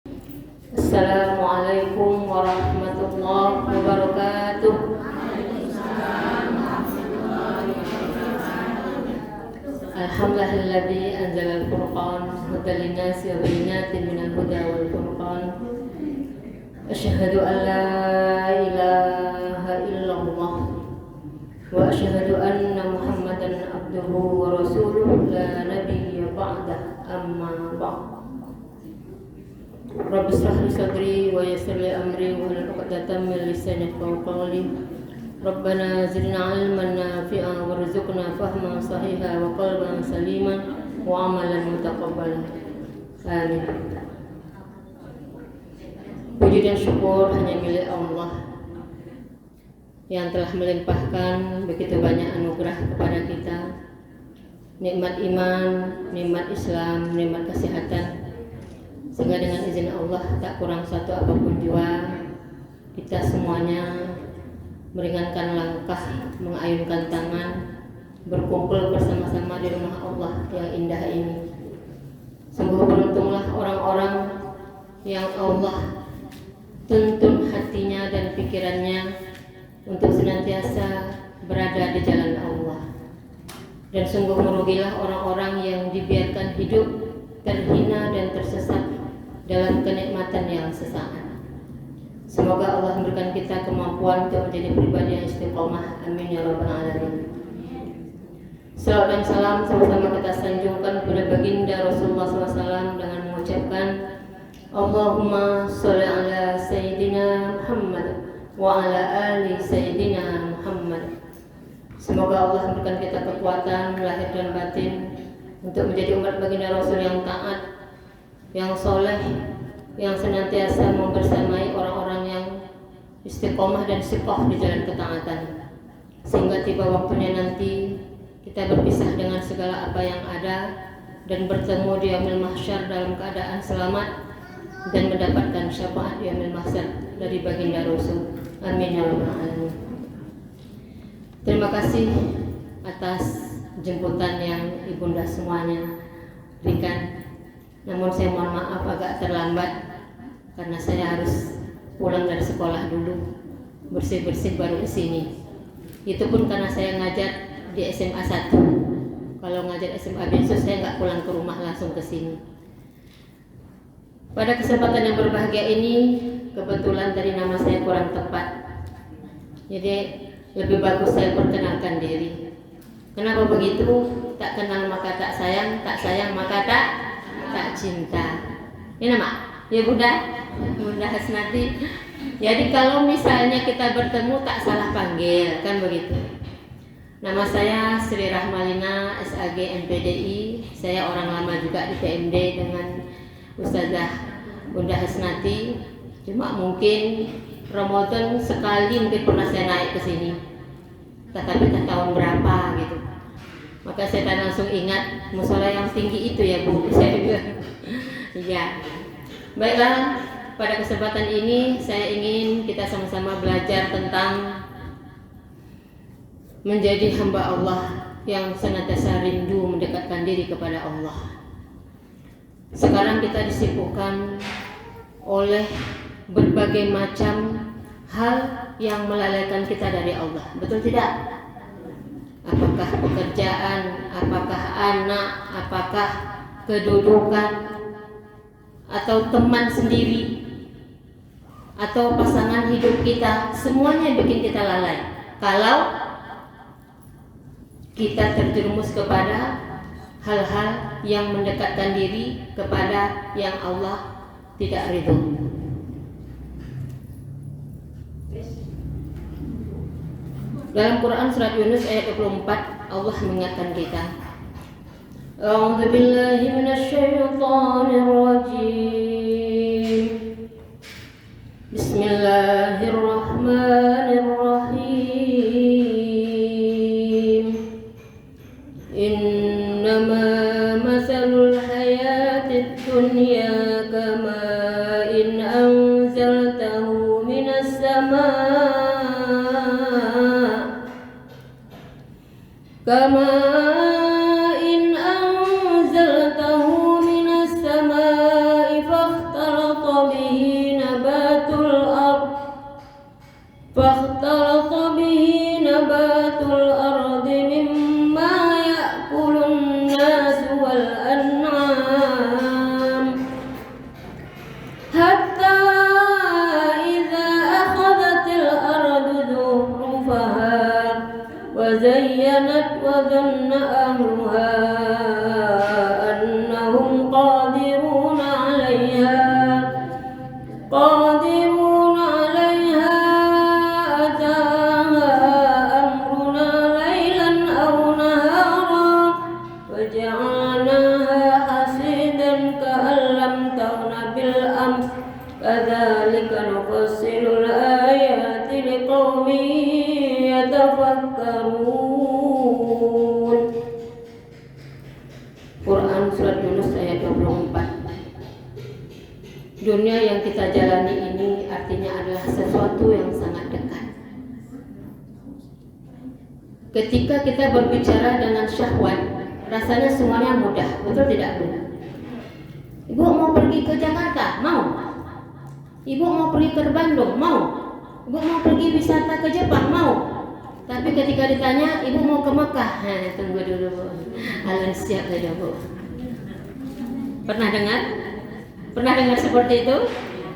Assalamualaikum warahmatullahi wabarakatuh. Alhamdulillahilladzi anzalal furqan hudan linnasi wa bayyinatin minal huda wal furqan. Asyhadu an la ilaha illallah wa asyhadu anna Muhammadan abduhu wa rasuluhu la nabiyya ba'dah, amma ba'd. Rabbi shrah li sadri wa yassir li amri wahlul 'uqdatam min lisani yafqahu qawli. Rabbana zidna 'ilman nafi'an warzuqna fahman sahiha wa qalban saliman wa 'amalan mutaqabbalan. Amin. Puji dan syukur hanya milik Allah yang telah melimpahkan begitu banyak anugerah kepada kita. Nikmat iman, nikmat Islam, nikmat kesehatan, sehingga dengan izin Allah tak kurang satu apapun jua kita semuanya meringankan langkah, mengayunkan tangan, berkumpul bersama-sama di rumah Allah yang indah ini. Sungguh beruntunglah orang-orang yang Allah tuntun hatinya dan pikirannya untuk senantiasa berada di jalan Allah. Dan sungguh merugilah orang-orang yang dibiarkan hidup terhina dan tersesat dalam kenikmatan yang sesaat. Semoga Allah memberikan kita kemampuan untuk menjadi pribadi yang istiqomah. Amin ya rabbal alamin. Salawat dan salam sama-sama kita sanjungkan kepada baginda Rasulullah SAW dengan mengucapkan Allahumma sholli ala Sayyidina Muhammad wa ala ali Sayyidina Muhammad. Semoga Allah memberikan kita kekuatan lahir dan batin untuk menjadi umat baginda Rasul yang taat, yang soleh, yang senantiasa membersamai orang-orang yang istiqomah dan siqah di jalan ketaatan, sehingga tiba waktunya nanti kita berpisah dengan segala apa yang ada dan bertemu di yaumil mahsyar dalam keadaan selamat dan mendapatkan syafaat di yaumil mahsyar dari baginda Rasul. Amin ya rabbal alamin. Terima kasih atas jemputan yang ibunda semuanya berikan. Namun saya mohon maaf agak terlambat karena saya harus pulang dari sekolah dulu, bersih-bersih baru kesini. Itu pun karena saya ngajar di SMA 1. Kalau ngajar SMA biasa saya nggak pulang ke rumah, langsung ke sini. Pada kesempatan yang berbahagia ini, kebetulan tadi nama saya kurang tepat. Jadi lebih bagus saya perkenalkan diri. Kenapa begitu? Tak kenal maka tak sayang maka tak cinta. Ini nama ya Bunda Hasnati. Jadi kalau misalnya kita bertemu tak salah panggil, kan begitu. Nama saya Sri Rahmalina SAG MPDI. Saya orang lama juga di PMD dengan Ustazah Bunda Hasnati. Cuma mungkin Ramadan sekali mungkin pernah saya naik ke sini. Tetapi tak tahun berapa gitu. Maka saya dan langsung ingat musola yang tinggi itu ya Bu. Saya bilang iya. Baiklah, pada kesempatan ini saya ingin kita sama-sama belajar tentang menjadi hamba Allah yang senantiasa rindu mendekatkan diri kepada Allah. Sekarang kita disibukkan oleh berbagai macam hal yang melalaikan kita dari Allah. Betul tidak? Apakah pekerjaan, apakah anak, apakah kedudukan, atau teman sendiri, atau pasangan hidup kita, semuanya bikin kita lalai. Kalau kita terjerumus kepada hal-hal yang mendekatkan diri kepada yang Allah tidak ridho. Dalam Quran surat Yunus ayat 24 Allah mengingatkan kita. A'udzu billahi minasyaitonir rajim. Bismillahirrahmanirrahim. Innama masalul hayatid dunya kama'in anzaltahu minas sama' kama'in anzaltahu minas sama'i fakhtalata به نبات الأرض فاختلط به نبات الأرض مما يأكل الناس والأنعام حتى إذا أخذت الأرض زخرفها وزينت وظن أهلها أنهم قادرون عليها أتاها أمرنا ليلا أو نهارا وجعلناها حصيدا كأن لم تغن بالأمس كذلك نفصل الآيات لقوم يتفكرون. Quran Surat Yunus ayat 24. Dunia yang kita jalani ini artinya adalah sesuatu yang sangat dekat. Ketika kita berbicara dengan syahwat, rasanya semuanya mudah, betul tidak Bu? Ibu mau pergi ke Jakarta? Mau. Ibu mau pergi ke Bandung? Mau. Ibu mau pergi wisata ke Jepang? Mau. Tapi ketika ditanya, ibu mau ke Mekah? Tunggu dulu Bu. Alan siap saja Bu. Pernah dengar? Pernah dengar seperti itu?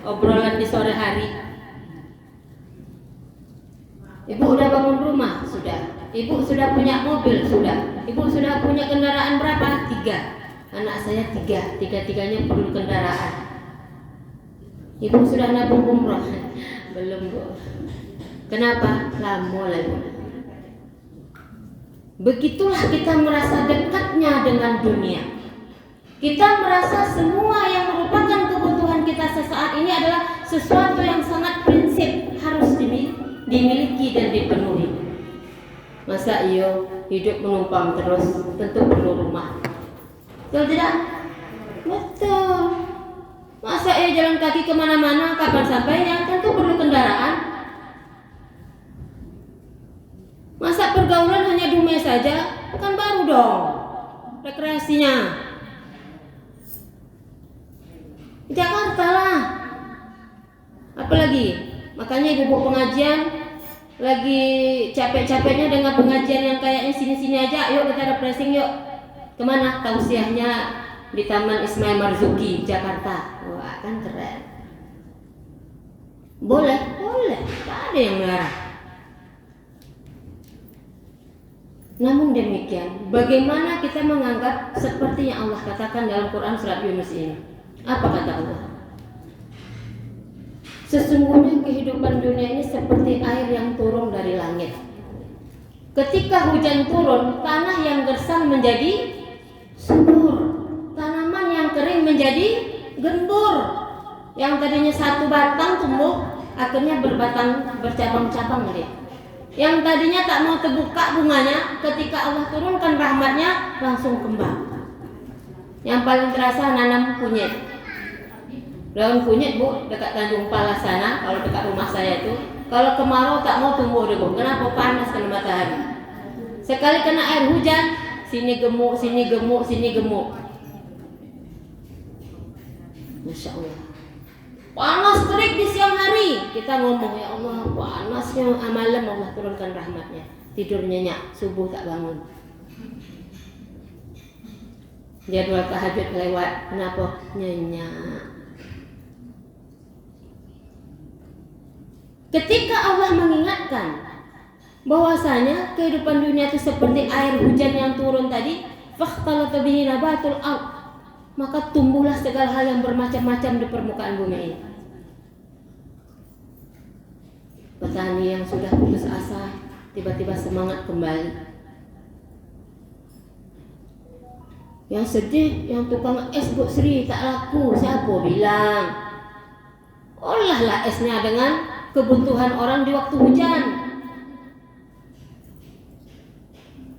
Obrolan di sore hari. Ibu udah bangun rumah? Sudah. Ibu sudah punya mobil? Sudah. Ibu sudah punya kendaraan berapa? 3. Anak saya 3. Tiga-tiganya perlu kendaraan. Ibu sudah nabung umroh? Belum Bu. Kenapa? Lama lagi. Begitulah kita merasa dekatnya dengan dunia. Kita merasa semua yang merupakan kebutuhan kita sesaat ini adalah sesuatu yang sangat prinsip, harus dimiliki dan dipenuhi. Masa iyo hidup menumpang terus, tentu perlu rumah. Betul tidak? Betul. Masa iyo jalan kaki kemana-mana, kapan sampainya? Tentu perlu kendaraan. Masa pergaulan hanya dunia saja? Kan baru dong rekreasinya. Jakarta lah. Apalagi? Makanya ibu pengajian lagi capek-capeknya dengan pengajian yang kayaknya sini-sini aja. Yuk kita refreshing yuk. Kemana? Tausiahnya di Taman Ismail Marzuki, Jakarta. Wah kan keren. Boleh, tak ada yang melarang. Namun demikian, bagaimana kita menganggap seperti yang Allah katakan dalam Quran Surat Yunus ini? Apa kata Allah? Sesungguhnya kehidupan dunia ini seperti air yang turun dari langit. Ketika hujan turun, tanah yang gersang menjadi subur, tanaman yang kering menjadi gembur. Yang tadinya satu batang tumbuh, akhirnya bercabang-cabang nih. Yang tadinya tak mau terbuka bunganya, ketika Allah turunkan rahmatnya langsung kembang. Yang paling terasa nanam kunyit. Daun kunyit Bu, dekat Tanjung Palas sana, kalau dekat rumah saya itu, kalau kemarau tak mau tumbuh deh Bu. Kenapa? Panas kena matahari. Sekali kena air hujan, sini gemuk, sini gemuk, sini gemuk. Masya Allah. Panas terik di siang hari. Kita ngomong, ya Allah, panasnya malam Allah turunkan rahmatnya. Tidur nyenyak, subuh tak bangun. Jadwal tahajud lewat, kenapa? Nyenyak. Ketika Allah mengingatkan bahwasanya kehidupan dunia itu seperti air hujan yang turun tadi, fakhtalata bihi nabatul ardh, maka tumbuhlah segala hal yang bermacam-macam di permukaan bumi ini. Petani yang sudah putus asa tiba-tiba semangat kembali. Yang sedih, yang tukang es Bu Sri tak laku, siapa bilang? Olahlah esnya dengan kebutuhan orang di waktu hujan.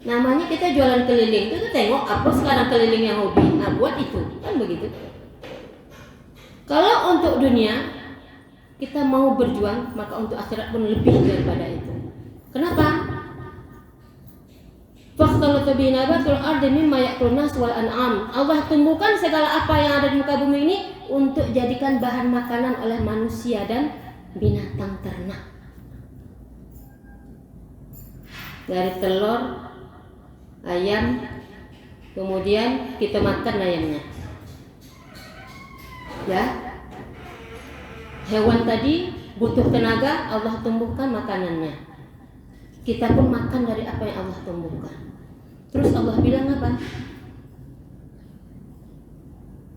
Namanya kita jualan keliling, itu tengok apa sekarang keliling yang hobi. Nah buat itu, kan begitu. Kalau untuk dunia kita mau berjuang, maka untuk akhirat pun lebih daripada itu. Kenapa? Fakhtalata bihi nabatul ardi mimma ya'kulun nas wal an'am. Allah tumbuhkan segala apa yang ada di muka bumi ini untuk jadikan bahan makanan oleh manusia dan binatang ternak. Dari telur, ayam, kemudian kita makan ayamnya. Ya. Hewan tadi butuh tenaga, Allah tumbuhkan makanannya. Kita pun makan dari apa yang Allah tumbuhkan. Terus Allah bilang apa?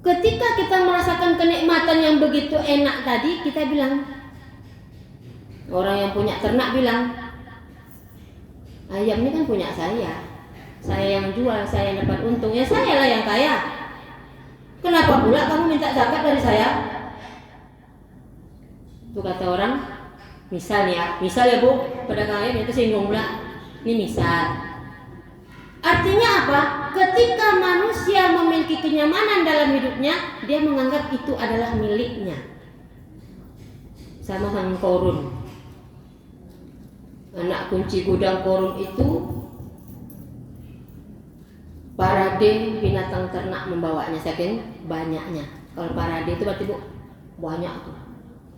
Ketika kita merasakan kenikmatan yang begitu enak tadi, kita bilang, orang yang punya ternak bilang, ayam ini kan punya saya yang jual, saya yang dapat untung, ya saya lah yang kaya. Kenapa pula kamu minta zakat dari saya? Itu kata orang, misal ya bu, pedagang ayam itu singgung pula. Ini misal. Artinya apa? Ketika manusia memiliki kenyamanan dalam hidupnya, dia menganggap itu adalah miliknya. Sama dengan Korun. Anak kunci gudang Korun itu parade binatang ternak membawanya, saking banyaknya. Kalau parade itu berarti bu, banyak tuh.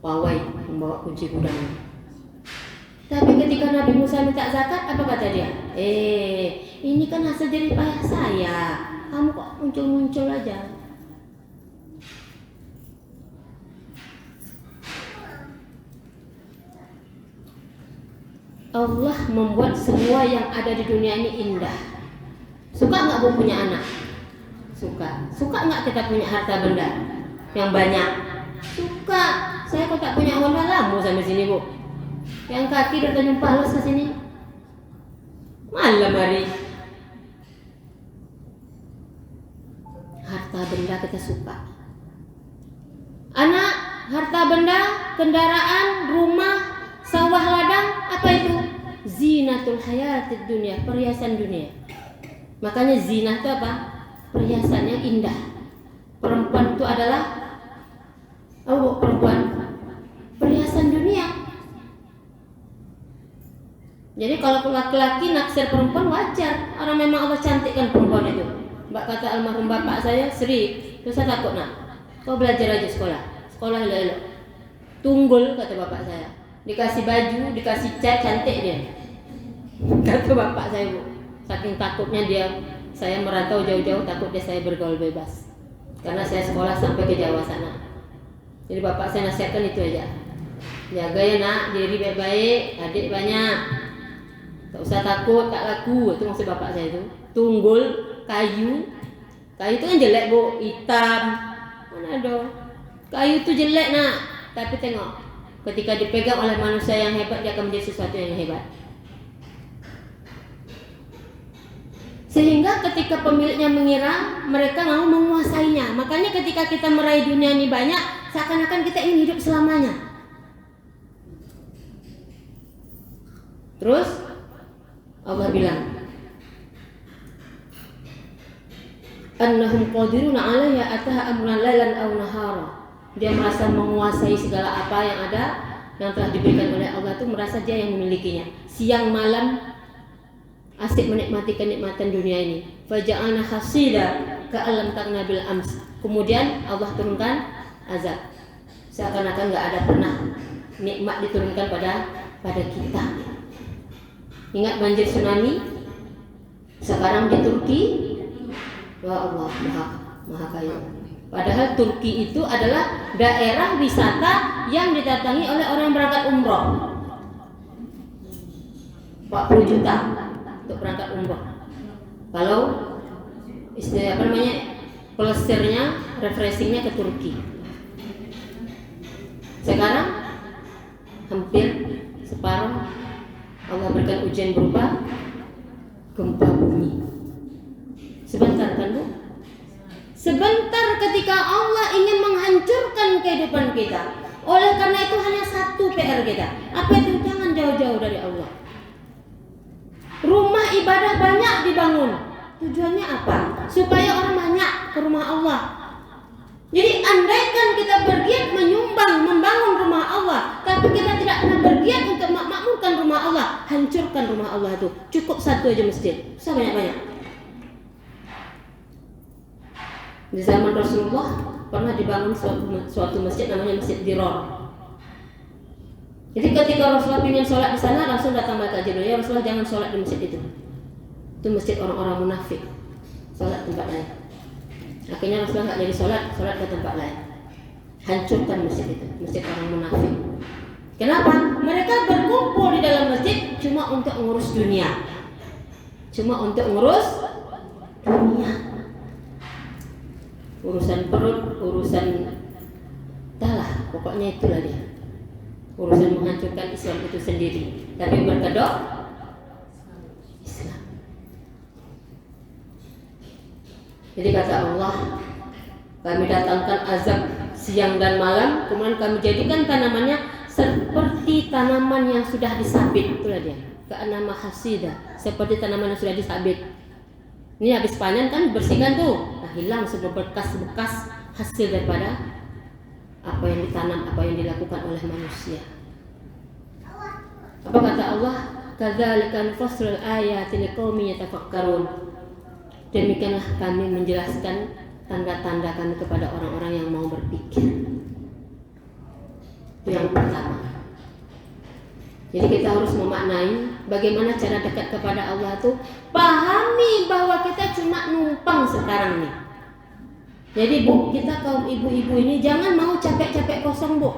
Pawai membawa kunci gudang. Tapi ketika Nabi Musa minta zakat, apa kata dia? Ini kan hasil jerih payah saya. Kamu kok muncul-muncul aja? Allah membuat semua yang ada di dunia ini indah. Suka nggak bu punya anak? Suka. Suka nggak kita punya harta benda yang banyak? Suka. Saya kok tak punya Honda Lambo sampai sini bu. Yang kaki udah Tanjung Palos ke sini. Malam hari. Harta benda kita suka. Anak, harta benda, kendaraan, rumah, sawah ladang, apa itu? Zinatul hayatid dunia, perhiasan dunia. Makanya zina itu apa? Perhiasan yang indah. Perempuan itu adalah perempuan perhiasan dunia. Jadi kalau laki-laki naksir perempuan wajar, orang memang Allah cantikkan perempuan itu. Mbak kata almarhum bapak saya, Sri, terus saya takut nak, kau belajar aja sekolah elok-elok. Tunggul kata bapak saya, dikasih baju, dikasih cat cantik dia. Kata bapak saya bu, saking takutnya dia, saya merantau jauh-jauh takut dia saya bergaul bebas. Karena saya sekolah sampai ke Jawa sana. Jadi bapak saya nasihatkan itu aja, jaga ya nak, diri baik-baik, adik banyak. Tak usah takut, tak laku. Itu maksud bapak saya itu. Tunggul, kayu itu kan jelek bu, hitam. Mana ada? Kayu itu jelek nak. Tapi tengok, ketika dipegang oleh manusia yang hebat, dia akan menjadi sesuatu yang hebat. Sehingga ketika pemiliknya mengira mereka mau menguasainya. Makanya ketika kita meraih dunia ini banyak, seakan-akan kita ingin hidup selamanya. Terus Allah bilang, annahum qadiruna 'alaiha ataha amrun lailan aw nahara. Dia merasa menguasai segala apa yang ada yang telah diberikan oleh Allah, itu merasa dia yang memilikinya. Siang malam asik menikmati kenikmatan dunia ini. Faja'alna hasida ka'alam takna bil ams. Kemudian Allah turunkan azab. Seakan-akan enggak ada pernah nikmat diturunkan pada kita. Ingat banjir tsunami sekarang di Turki, ya Allah maha kaya. Padahal Turki itu adalah daerah wisata yang didatangi oleh orang berangkat umroh. 40 juta untuk berangkat umroh. Kalau istilah pelesirnya, refreshingnya ke Turki. Sekarang hampir separuh Allah berikan ujian berupa gempa bumi. Sebentar kan bu? Sebentar ketika Allah ingin menghancurkan kehidupan kita. Oleh karena itu hanya satu PR kita. Apa itu? Jangan jauh-jauh dari Allah. Rumah ibadah banyak dibangun. Tujuannya apa? Supaya orang banyak ke rumah Allah. Jadi andaikan kita bergiat menyumbang, membangun rumah Allah, tapi kita tidak pernah bergiat untuk memakmurkan rumah Allah, hancurkan rumah sama Allah itu cukup satu aja masjid, usah banyak-banyak. Di zaman Rasulullah pernah dibangun suatu masjid namanya Masjid Dirar. Jadi ketika Rasulullah ingin sholat di sana, Rasul datang malaikat Jibril, ya Rasulullah jangan sholat di masjid itu. Itu masjid orang-orang munafik, sholat tempat lain. Akhirnya Rasulullah nggak jadi sholat ke tempat lain. Hancurkan masjid itu, masjid orang munafik. Kenapa? Mereka berkumpul di dalam masjid cuma untuk ngurus dunia, urusan perut, urusan entahlah, pokoknya itulah dia. Urusan menghancurkan Islam itu sendiri, tapi berkedok Islam. Jadi kata Allah, kami datangkan azab siang dan malam, kemudian kami jadikan tanamannya seperti tanaman yang sudah disabit. Itulah dia, ka'annama hasidah, seperti tanaman yang sudah disabit. Ini habis panen kan bersihkan tuh, nah hilang semua bekas-bekas hasil daripada apa yang ditanam, apa yang dilakukan oleh manusia. Apa kata Allah? Kadzalika nufassilul ayati liqaumin yatafakkarun. Demikianlah kami menjelaskan tanda-tanda kami kepada orang-orang yang mau berpikir. Itu yang pertama. Jadi kita harus memaknai bagaimana cara dekat kepada Allah itu. Pahami bahwa kita cuma numpang sekarang nih. Jadi Bu, kita kaum ibu-ibu ini jangan mau capek-capek kosong, Bu.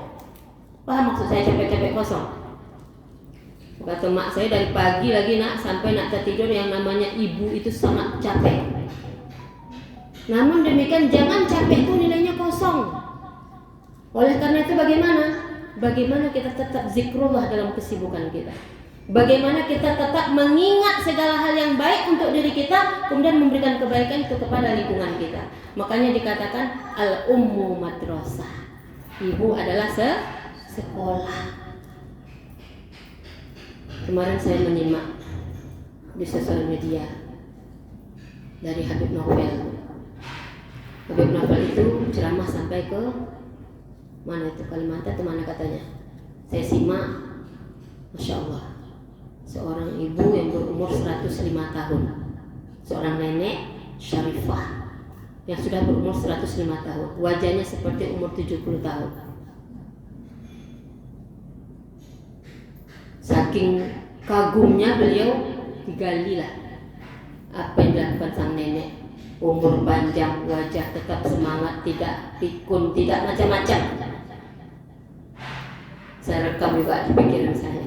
Paham maksud saya capek-capek kosong? Kata mak saya, dari pagi lagi nak sampai nak tertidur, yang namanya ibu itu sangat capek. Namun demikian jangan capek itu nilainya kosong. Oleh karena itu bagaimana kita tetap zikrullah dalam kesibukan kita. Bagaimana kita tetap mengingat segala hal yang baik untuk diri kita, kemudian memberikan kebaikan itu kepada lingkungan kita. Makanya dikatakan al-ummu madrasah. Ibu adalah sekolah. Kemarin saya menyimak di sosial media dari Habib Novel. Habib Novel itu ceramah sampai ke mana itu, Kalimantan atau mana katanya. Saya simak, Masya Allah. Seorang ibu yang berumur 105 tahun, seorang nenek syarifah yang sudah berumur 105 tahun, wajahnya seperti umur 70 tahun. Saking kagumnya beliau, digalilah apa yang dilakukan sang nenek. Umur panjang, wajah tetap semangat, tidak pikun, tidak macam-macam. Saya rekam juga di pikiran saya.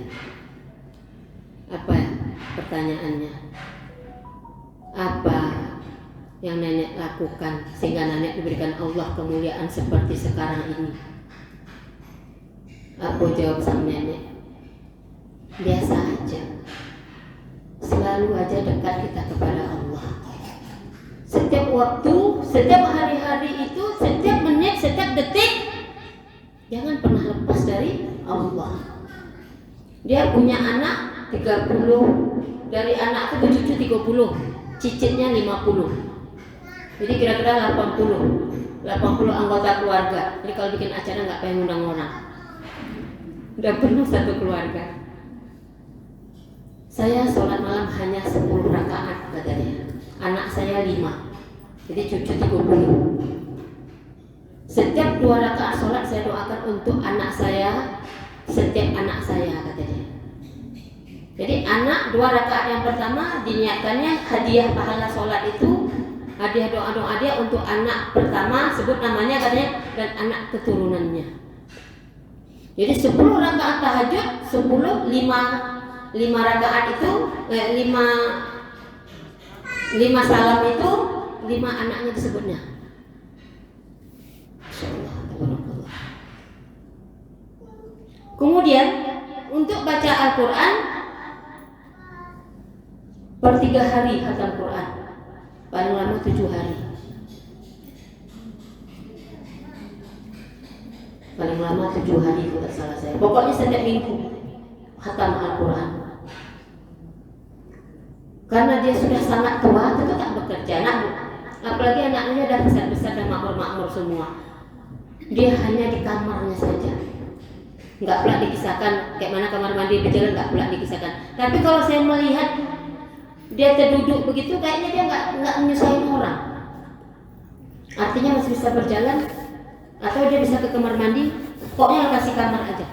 Apa pertanyaannya? Apa yang nenek lakukan sehingga nenek diberikan Allah kemuliaan seperti sekarang ini? Aku jawab sang nenek, biasa aja. Selalu aja dekat kita kepada Allah. Setiap waktu, setiap hari-hari itu, setiap menit, setiap detik, jangan pernah lepas dari Allah. Dia punya anak 30, dari anak itu cucu 30, cicitnya 50. Jadi kira-kira 80 anggota keluarga. Jadi kalau bikin acara nggak pengen undang orang, udah penuh satu keluarga. Saya sholat malam hanya 10 rakaat katanya. Anak saya 5, jadi cucu 30. Setiap 2 rakaat sholat saya doakan untuk anak saya, setiap anak saya katanya. Jadi anak 2 rakaat yang pertama diniatkannya hadiah pahala sholat itu, hadiah doa-doa dia untuk anak pertama, sebut namanya katanya, dan anak keturunannya. Jadi 10 rakaat tahajud, 5 rakaat itu 5 salam itu 5 anaknya disebutnya. Insyaallah. Kemudian untuk baca Al-Quran per 3 hari khatam Quran, paling lama 7 hari. Paling lama 7 hari kalau tak salah saya. Pokoknya setiap minggu khatam Al-Quran. Karena dia sudah sangat tua, tentu tak bekerja, apalagi anaknya dah besar-besar dan makmur-makmur semua. Dia hanya di kamarnya saja. nggak pula dikisahkan kayak mana kamar mandi berjalan, nggak pula dikisahkan. Tapi kalau saya melihat dia terduduk begitu, kayaknya dia nggak menyusahin orang. Artinya masih bisa berjalan, atau dia bisa ke kamar mandi, pokoknya kasih kamar aja.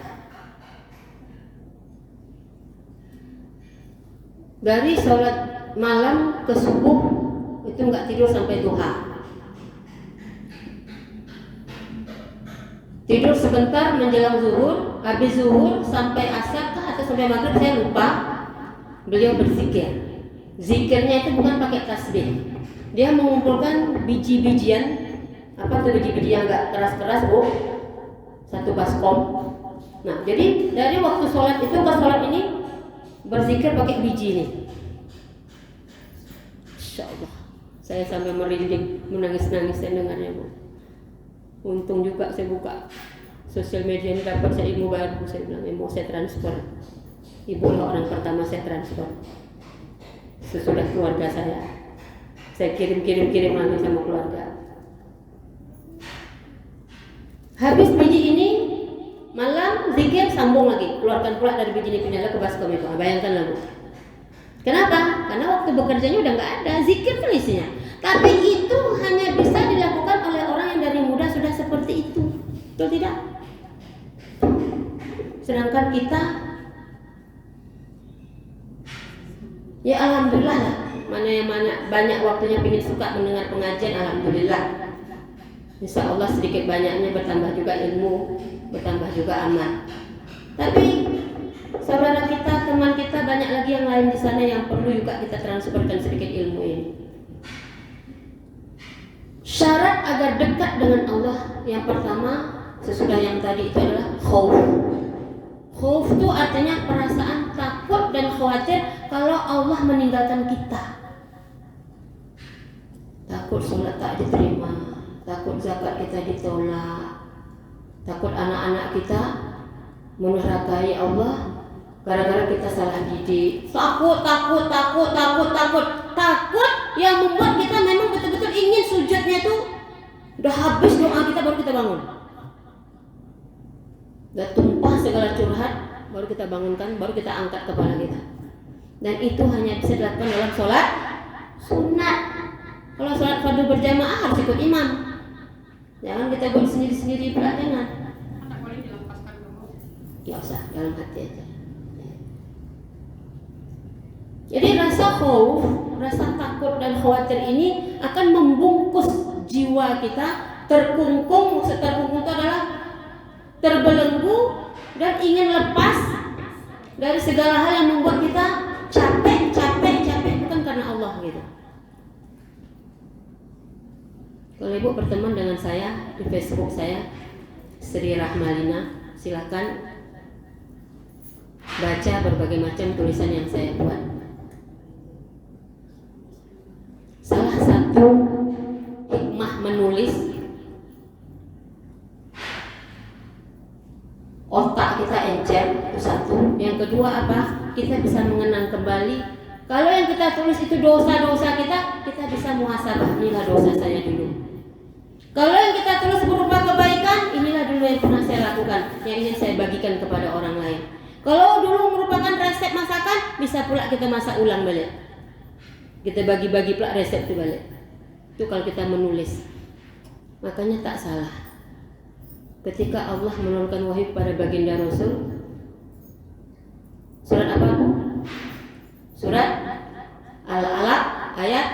Dari sholat malam ke subuh itu nggak tidur sampai duha. Tidur sebentar menjelang zuhur, habis zuhur sampai asar atau sampai maghrib saya lupa. Beliau berzikir. Zikirnya itu bukan pakai tasbih. Dia mengumpulkan biji-bijian, apa tuh biji-biji yang nggak keras-keras, satu baskom. Nah, jadi dari waktu sholat itu ke sholat ini berzikir pakai biji ini. Insya Allah, saya sampai merinding, menangis-nangis saya dengarnya, Bu. Untung juga saya buka sosial media ini, dapat saya ilmu baru. Saya bilang, mau saya transfer. Ibu lah orang pertama saya transfer. Sesudah keluarga saya kirim lagi sama keluarga. Habis biji ini, malam zikir sambung lagi, keluarkan pula dari biji ini, pindah ke baskom itu. Bayangkan lah, Bu. Kenapa? Karena waktu bekerjanya udah nggak ada, zikir kan isinya. Tapi itu hanya bisa dilakukan oleh orang yang dari muda sudah seperti itu, betul tidak? Sedangkan kita, ya alhamdulillah lah, mana banyak waktunya ingin suka mendengar pengajian, alhamdulillah. Insya Allah sedikit banyaknya bertambah juga ilmu, bertambah juga amal. Tapi saudara kita, teman kita, banyak lagi yang lain di sana yang perlu juga kita transferkan sedikit ilmu ini. Syarat agar dekat dengan Allah yang pertama, sesudah yang tadi itu adalah khauf. Khauf itu artinya perasaan takut dan khawatir kalau Allah meninggalkan kita. Takut sholat tak diterima, takut zakat kita ditolak, takut anak-anak kita menurhakai Allah gara-gara kita salah didik. Takut yang membuat kita memang betul-betul ingin sujudnya tuh udah habis doa kita baru kita bangun. Udah tumpah segala curhat baru kita bangunkan, baru kita angkat kepala kita. Dan itu hanya bisa dilakukan dalam sholat sunat. Kalau sholat fardu berjamaah harus ikut imam. Jangan kita buat sendiri-sendiri pula, jangan. Nggak usah, dalam hati aja. Jadi rasa khauf, rasa takut dan khawatir ini akan membungkus jiwa kita, terkungkung. Maksud terkungkung itu adalah terbelenggu dan ingin lepas dari segala hal yang membuat kita capek, bukan karena Allah gitu. Kalau Ibu berteman dengan saya di Facebook saya, Sri Rahmalina, silakan baca berbagai macam tulisan yang saya buat. Salah satu hikmah menulis, otak kita encer, itu satu. Yang kedua apa? Kita bisa mengenang kembali. Kalau yang kita tulis itu dosa-dosa kita bisa muhasabah, inilah dosa saya dulu. Kalau yang kita tulis berupa kebaikan, inilah dulu yang pernah saya lakukan, yang ingin saya bagikan kepada orang lain. Kalau dulu merupakan resep masakan, bisa pula kita masak ulang balik. Kita bagi-bagi pula resep itu balik. Itu kalau kita menulis. Makanya tak salah ketika Allah menurunkan wahyu pada baginda Rasul. Surat apa, Bu? Surat Al-Alaq ayat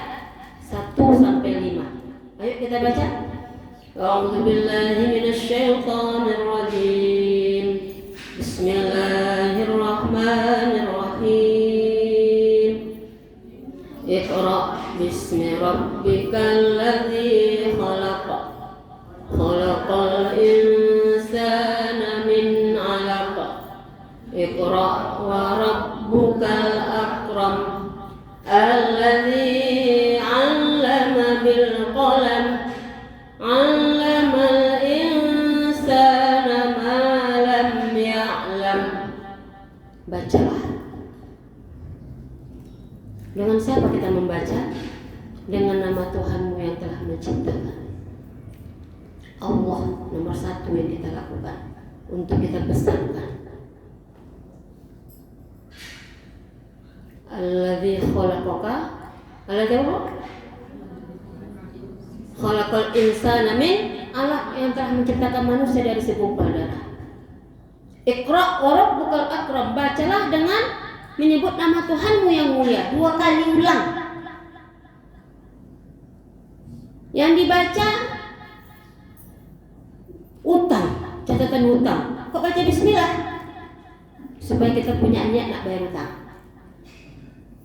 1-5. Ayo kita baca. A'udzu billahi minasyaitonir rajim. Bismillahirrahmanirrahim. Iqra bismi rabbikal ladzi khalaq. Khalaqal insana min 'alaq. Iqra wa rabbukal akram. Alladzi 'allama bil qalam. 'Allamal insana ma lam ya'lam. Bacalah. Dengan siapa kita membaca? Dengan nama Tuhanmu yang telah menciptakan. Allah nomor satu yang kita lakukan. untuk kita besarkan. Alladzi khalaqaka, alladzi khalaqal insana min alaq, yang telah menciptakan manusia dari segumpal darah. Iqra wa rabbukal akram, bacalah dengan menyebut nama Tuhanmu yang mulia. 2 kali ulang. Yang dibaca utang, catatan utang. Kok baca bismillah? Supaya kita punya niat nak bayar utang.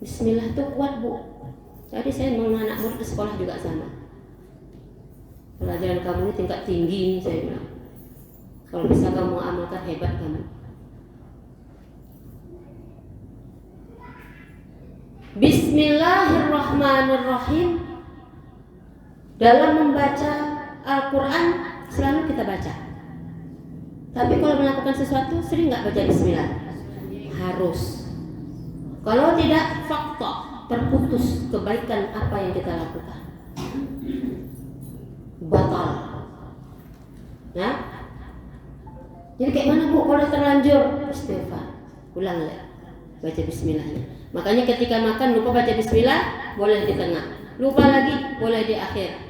Bismillah itu kuat, Bu. Tadi saya mau anak murid ke sekolah juga sama. Pelajaran kamu ini tingkat tinggi, saya bilang. Kalau bisa kamu amalkan, hebat kamu. Bismillahirrahmanirrahim. Dalam membaca Al-Quran selalu kita baca. Tapi kalau melakukan sesuatu sering nggak baca bismillah? Harus. Kalau tidak, fakta terputus kebaikan apa yang kita lakukan. Batal. Ya? Jadi kayak mana, Bu, kalau terlanjur? Istighfar. Ulang ya, baca bismillahnya. Makanya ketika makan lupa baca bismillah, boleh di tengah. Lupa lagi, boleh di akhir.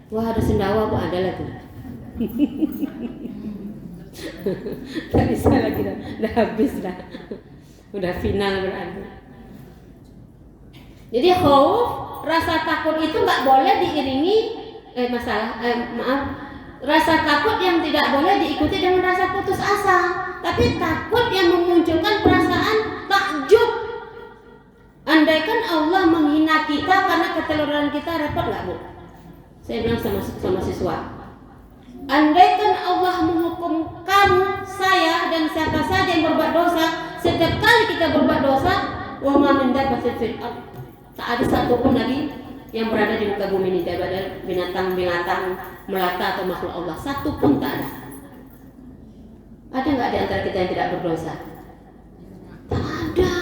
Wah, ada sendawa, Bu, ada lagi. Tak bisa lagi dah. Dah habis dah. Udah final berarti. Jadi khauf, rasa takut itu nggak boleh diiringi rasa takut yang tidak boleh diikuti dengan rasa putus asa. Tapi takut yang memunculkan perasaan takjub. Andaikan Allah menghina kita karena keteluran kita, repot nggak, Bu? Saya bilang sama siswa, andaikan Allah menghukum kamu, saya, dan siapa saja yang berbuat dosa, setiap kali kita berbuat dosa, wa ma min dabbatin fil ardh, tak ada satupun lagi yang berada di muka bumi ini daripada binatang-binatang melata atau makhluk Allah, satu pun tak ada. Ada nggak di antara kita yang tidak berdosa? Tak ada.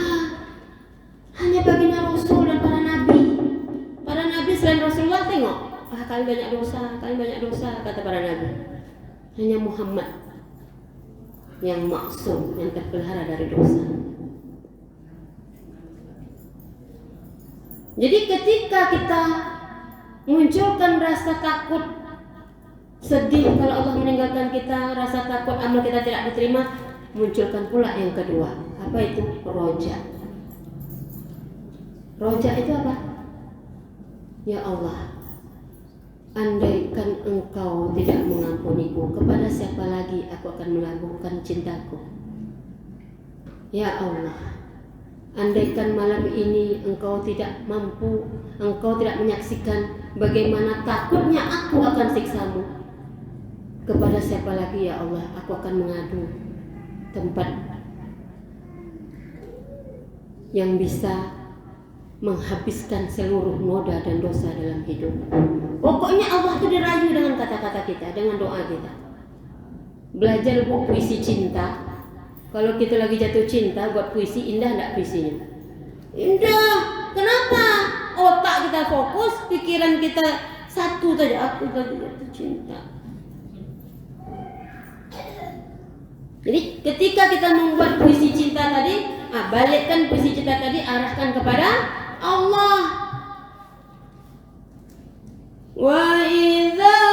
Hanya baginda Rasul dan para nabi. Para nabi selain Rasulullah, tengok, kalian banyak dosa, kata para nabi. Hanya Muhammad yang maksum, yang terpelihara dari dosa. Jadi ketika kita munculkan rasa takut, sedih kalau Allah meninggalkan kita, rasa takut amal kita tidak diterima, munculkan pula yang kedua. Apa itu? Roja. Roja itu apa? Ya Allah, andaikan Engkau tidak mengampuniku, kepada siapa lagi aku akan melabuhkan cintaku? Ya Allah, andaikan malam ini Engkau tidak mampu, Engkau tidak menyaksikan bagaimana takutnya aku akan siksamu, kepada siapa lagi ya Allah aku akan mengadu tempat yang bisa menghabiskan seluruh noda dan dosa dalam hidup. Pokoknya Allah itu dirayu dengan kata-kata kita, dengan doa kita. Belajar buat puisi cinta. Kalau kita lagi jatuh cinta, buat puisi, indah enggak puisinya? Indah. Kenapa? Otak kita fokus, pikiran kita satu saja, aku lagi jatuh cinta. Jadi ketika kita membuat puisi cinta tadi, balikkan puisi cinta tadi, arahkan kepada Allah. Wa idza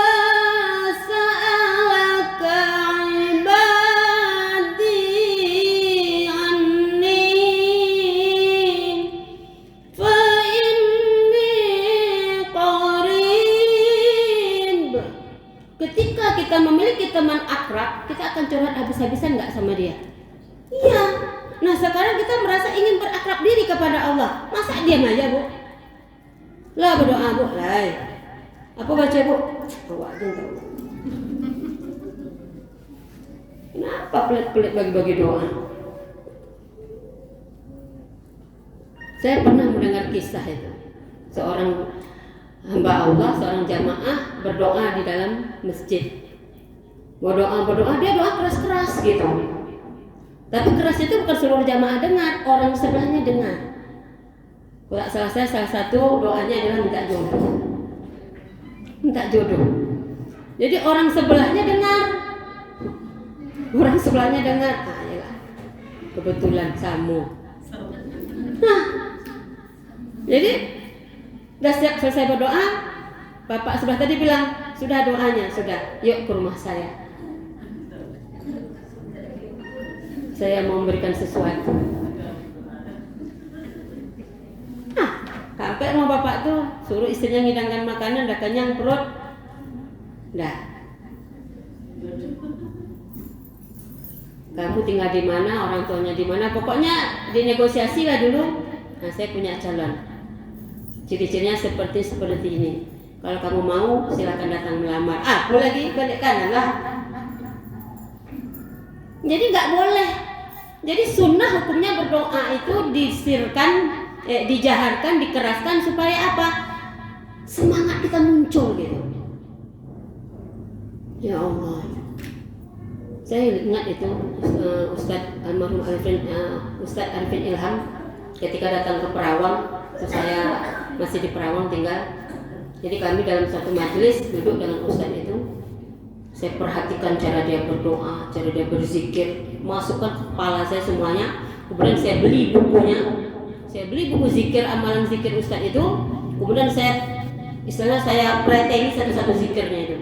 sa'alaka 'ibadi 'anni fa inni qarib. Ketika kita memiliki teman akrab, kita akan curhat habis-habisan enggak sama dia? Iya. Nah sekarang kita merasa ingin berakrab diri kepada Allah. Masa diam aja, Bu? Lah berdoa, Bu. Lah. Apa baca, Bu? Awak aja tahu. Kenapa pelit-pelit bagi-bagi doa? Saya pernah mendengar kisah itu. Seorang hamba Allah, seorang jamaah berdoa di dalam masjid. Berdoa, dia doa keras-keras gitu. Tapi keras itu bukan seluruh jamaah dengar, orang sebelahnya dengar. Kalau salah satu doanya adalah minta jodoh. Jadi orang sebelahnya dengar. orang sebelahnya dengar, yalah, kebetulan sambung. Nah, jadi udah siap selesai berdoa, bapak sebelah tadi bilang, sudah doanya, sudah, yuk ke rumah saya mau memberikan sesuatu. Sampai rumah bapak tuh suruh istrinya ngidangkan makanan, dah kenyang perut, dah. Kamu tinggal di mana, orang tuanya di mana, pokoknya dinegosiasi lah dulu. Nah, saya punya calon. Ciri-cirinya seperti ini. Kalau kamu mau, silakan datang melamar. Aku lagi balik kanan lah. Jadi nggak boleh. Jadi sunnah hukumnya berdoa itu dijaharkan, dikeraskan supaya apa? Semangat kita muncul gitu. Ya Allah. Saya ingat itu Ustadz almarhum Ustadz Arifin Ilham ketika datang ke Perawang, saya masih di Perawang tinggal. Jadi kami dalam satu majelis duduk dengan Ustadz itu. Saya perhatikan cara dia berdoa, cara dia berzikir, masukkan ke kepala saya semuanya. Kemudian saya beli bukunya, saya beli buku zikir, amalan zikir Ustadz itu. Kemudian saya preteli satu-satu zikirnya itu.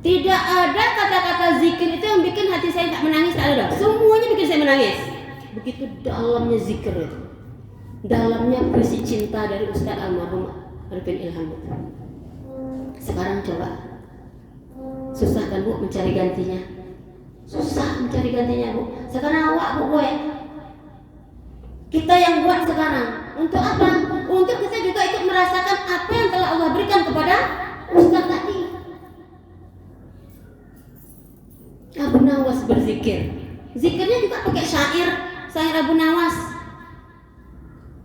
Tidak ada kata-kata zikir itu yang bikin hati saya tak menangis, tak ada. Semuanya bikin saya menangis. Begitu dalamnya zikir itu, dalamnya berisi cinta dari Ustadz almarhum Arifin Ilham itu. Sekarang coba. Susah kan Bu mencari gantinya? Susah mencari gantinya Bu. Sekarang awak Bu, kita yang buat sekarang. Untuk apa? Untuk kita juga ikut merasakan apa yang telah Allah berikan kepada Ustaz tadi. Abu Nawas berzikir. Zikirnya juga pakai syair Abu Nawas.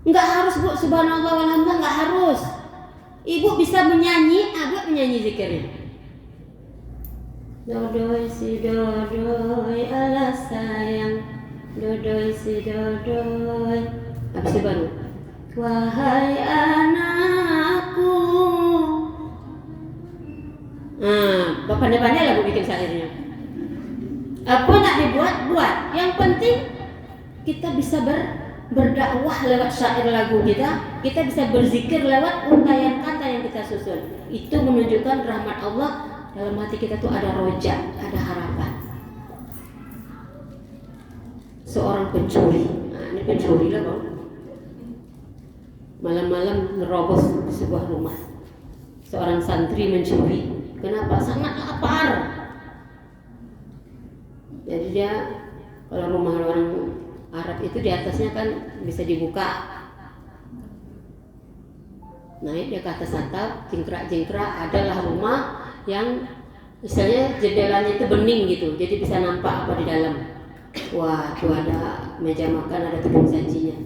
Enggak harus Bu, subhanallah walhamdulillah, enggak harus. Ibu bisa menyanyi, Abu menyanyi zikirnya. Dodoi si dodoi ala sayang, dodoi si dodoi. Habis itu baru, wahai anakku. Pandai-pandai lah Bu bikin syairnya. Apa nak dibuat, buat. Yang penting kita bisa berdakwah lewat syair lagu kita bisa berzikir lewat untayan kata yang kita susun. Itu menunjukkan rahmat Allah. Dalam hati kita tuh ada roja, ada harapan. Seorang pencuri, ini pencuri lah Bang. Malam-malam nerobos sebuah rumah. Seorang santri mencuri. Kenapa? Sangat lapar. Jadi dia, kalau rumah orang Arab itu di atasnya kan bisa dibuka. Naik dia ke atas atap, jingkrak-jingkrak, adalah rumah yang misalnya jendelanya itu bening gitu, jadi bisa nampak apa di dalam. Wah, tuh ada meja makan, ada tudung sajinya.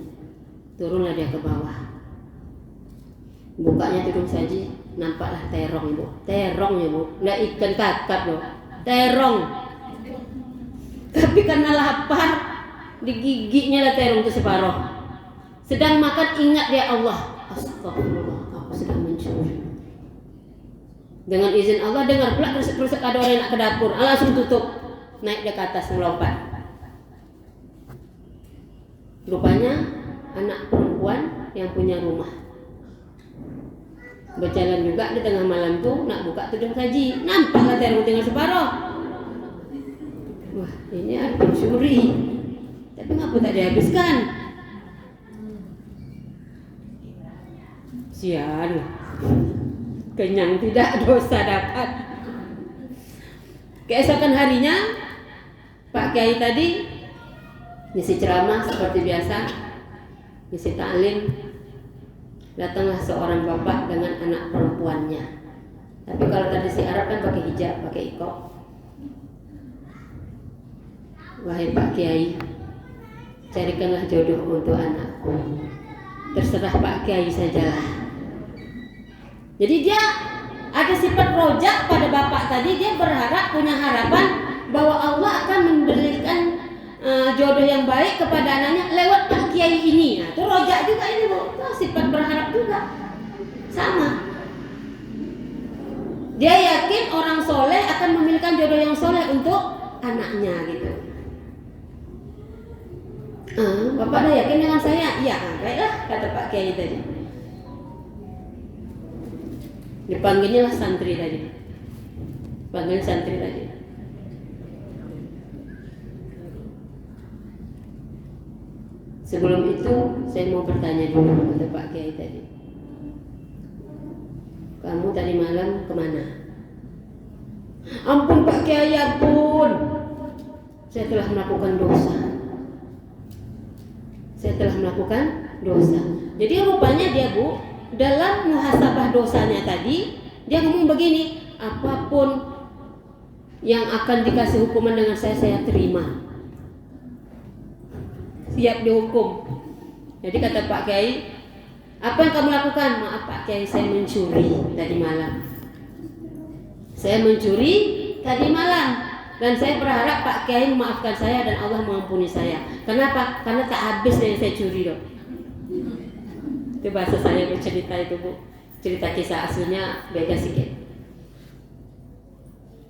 Turunlah dia ke bawah. Bukanya tudung saji, nampaklah terong Bu. Terong ya Bu, nggak ikan kakap loh, terong. Tapi karena lapar, digiginya lah terong itu separuh. Sedang makan ingat dia Allah. Astagfirullah, aku sedang mencuri. Dengan izin Allah dengar pula kerusuk-kerusuk ada orang yang nak ke dapur, langsung tutup, naik dia ke atas melompat. Rupanya anak perempuan yang punya rumah. Berjalan juga di tengah malam tuh nak buka tudung saji, nampaklah terong tinggal separuh. Wah, ini ada pencuri. Tapi ngapa tak dihabiskan? Sial. Kenyang tidak, dosa dapat. Keesokan harinya Pak Kiai tadi ngisi ceramah seperti biasa, ngisi taklim. Datanglah seorang bapak dengan anak perempuannya. Tapi kalau tradisi Arab kan pakai hijab, pakai iqab. Wahai Pak Kiai, carikanlah jodoh untuk anakku. Terserah Pak Kiai sajalah. Jadi dia ada sifat rojak pada bapak tadi, dia berharap, punya harapan bahwa Allah akan memberikan jodoh yang baik kepada anaknya lewat Pak Kiai ini. Nah, itu rojak juga ini Bu, itu sifat berharap juga. Sama. Dia yakin orang soleh akan memiliki jodoh yang soleh untuk anaknya gitu. Bapak dah yakin dengan saya? Iya, baiklah, kata Pak Kiai tadi. Dipanggilnya lah santri tadi. Panggil santri tadi. Sebelum itu saya mau bertanya dulu kata Pak Kiai tadi. Kamu tadi malam kemana? Ampun Pak Kiai, ampun. Saya telah melakukan dosa. Saya telah melakukan dosa. Jadi rupanya dia Bu, dalam muhasabah dosanya tadi, dia ngomong begini, apapun yang akan dikasih hukuman dengan saya terima. Siap dihukum. Jadi kata Pak Kiai, apa yang kamu lakukan? Maaf Pak Kiai, saya mencuri tadi malam. Saya mencuri tadi malam. Dan saya berharap Pak Kiai memaafkan saya dan Allah mengampuni saya. Kenapa? Karena tak habis yang saya curi dong. Itu bahasa saya bercerita itu Bu. Cerita kisah aslinya beda sedikit.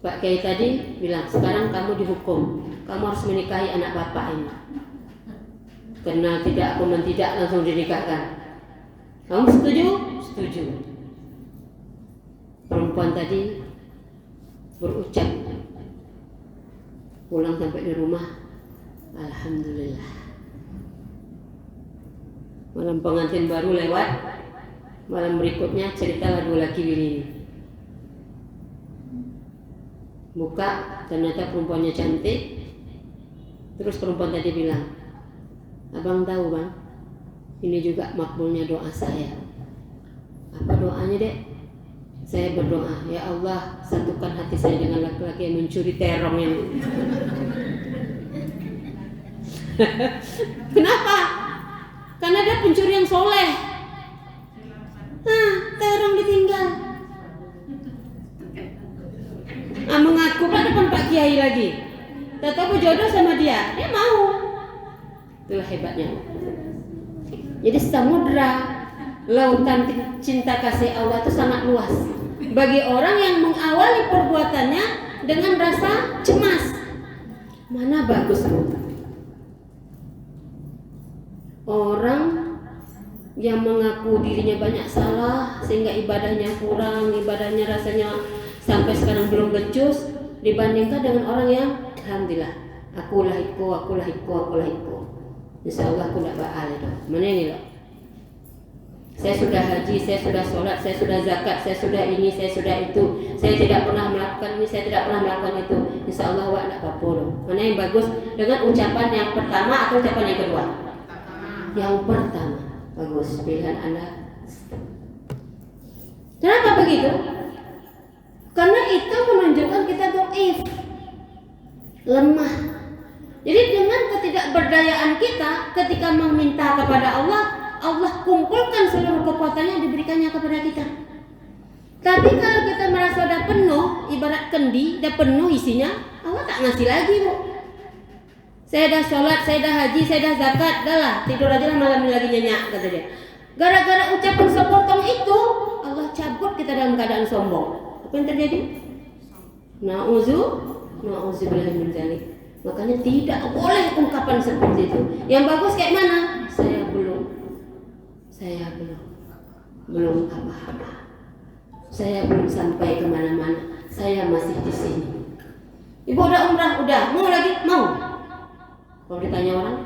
Pak Kiai tadi bilang, sekarang kamu dihukum. Kamu harus menikahi anak bapak ini. Karena tidak pun tidak langsung dinikahkan. Kamu setuju? Setuju. Perempuan tadi berucap, pulang sampai di rumah, alhamdulillah. Malam pengantin baru lewat, malam berikutnya ceritalah dua laki bini ini. Buka, ternyata perempuannya cantik. Terus perempuan tadi bilang, abang tahu bang, ini juga makbulnya doa saya. Apa doanya dek? Saya berdoa, ya Allah satukan hati saya dengan laki-laki yang mencuri terong ini. Kenapa? Karena dia pencuri yang soleh. Terong ditinggal. Mengaku pada depan Pak Kiai lagi. Tetap berjodoh sama dia, dia mau. Itulah hebatnya. Jadi samudra lautan cinta kasih Allah itu sangat luas bagi orang yang mengawali perbuatannya dengan rasa cemas. Mana bagus Bu? Orang yang mengaku dirinya banyak salah sehingga ibadahnya kurang, ibadahnya rasanya sampai sekarang belum becus, dibandingkan dengan orang yang alhamdulillah, akulah iku. Insya Allah aku tidak bakal itu. Mana ini loh? Saya sudah haji, saya sudah sholat, saya sudah zakat, saya sudah ini, saya sudah itu. Saya tidak pernah melakukan ini, saya tidak pernah melakukan itu. Insya Allah wak tidak apa-apa loh. Mana yang bagus dengan ucapan yang pertama atau ucapan yang kedua? Yang pertama bagus, pilihan Anda. Kenapa begitu? Karena itu menunjukkan kita dhaif, lemah. Jadi dengan ketidakberdayaan kita ketika meminta kepada Allah, Allah kumpulkan seluruh kekuatannya diberikannya kepada kita. Tapi kalau kita merasa sudah penuh, ibarat kendi, sudah penuh isinya, Allah tak ngasih lagi Bu. Saya dah sholat, saya dah haji, saya dah zakat, dah lah tidur aja lah malam ini lagi nyenyak kata dia. Gara-gara ucapan sepotong itu, Allah cabut kita dalam keadaan sombong. Apa yang terjadi? Na'udzubillah min dzalik. Makanya tidak boleh ungkapan seperti itu. Yang bagus kayak mana? Saya belum apa-apa. Saya belum sampai kemana-mana. Saya masih di sini. Ibu udah umrah, udah. Mau lagi? Mau. Kalau ditanya orang,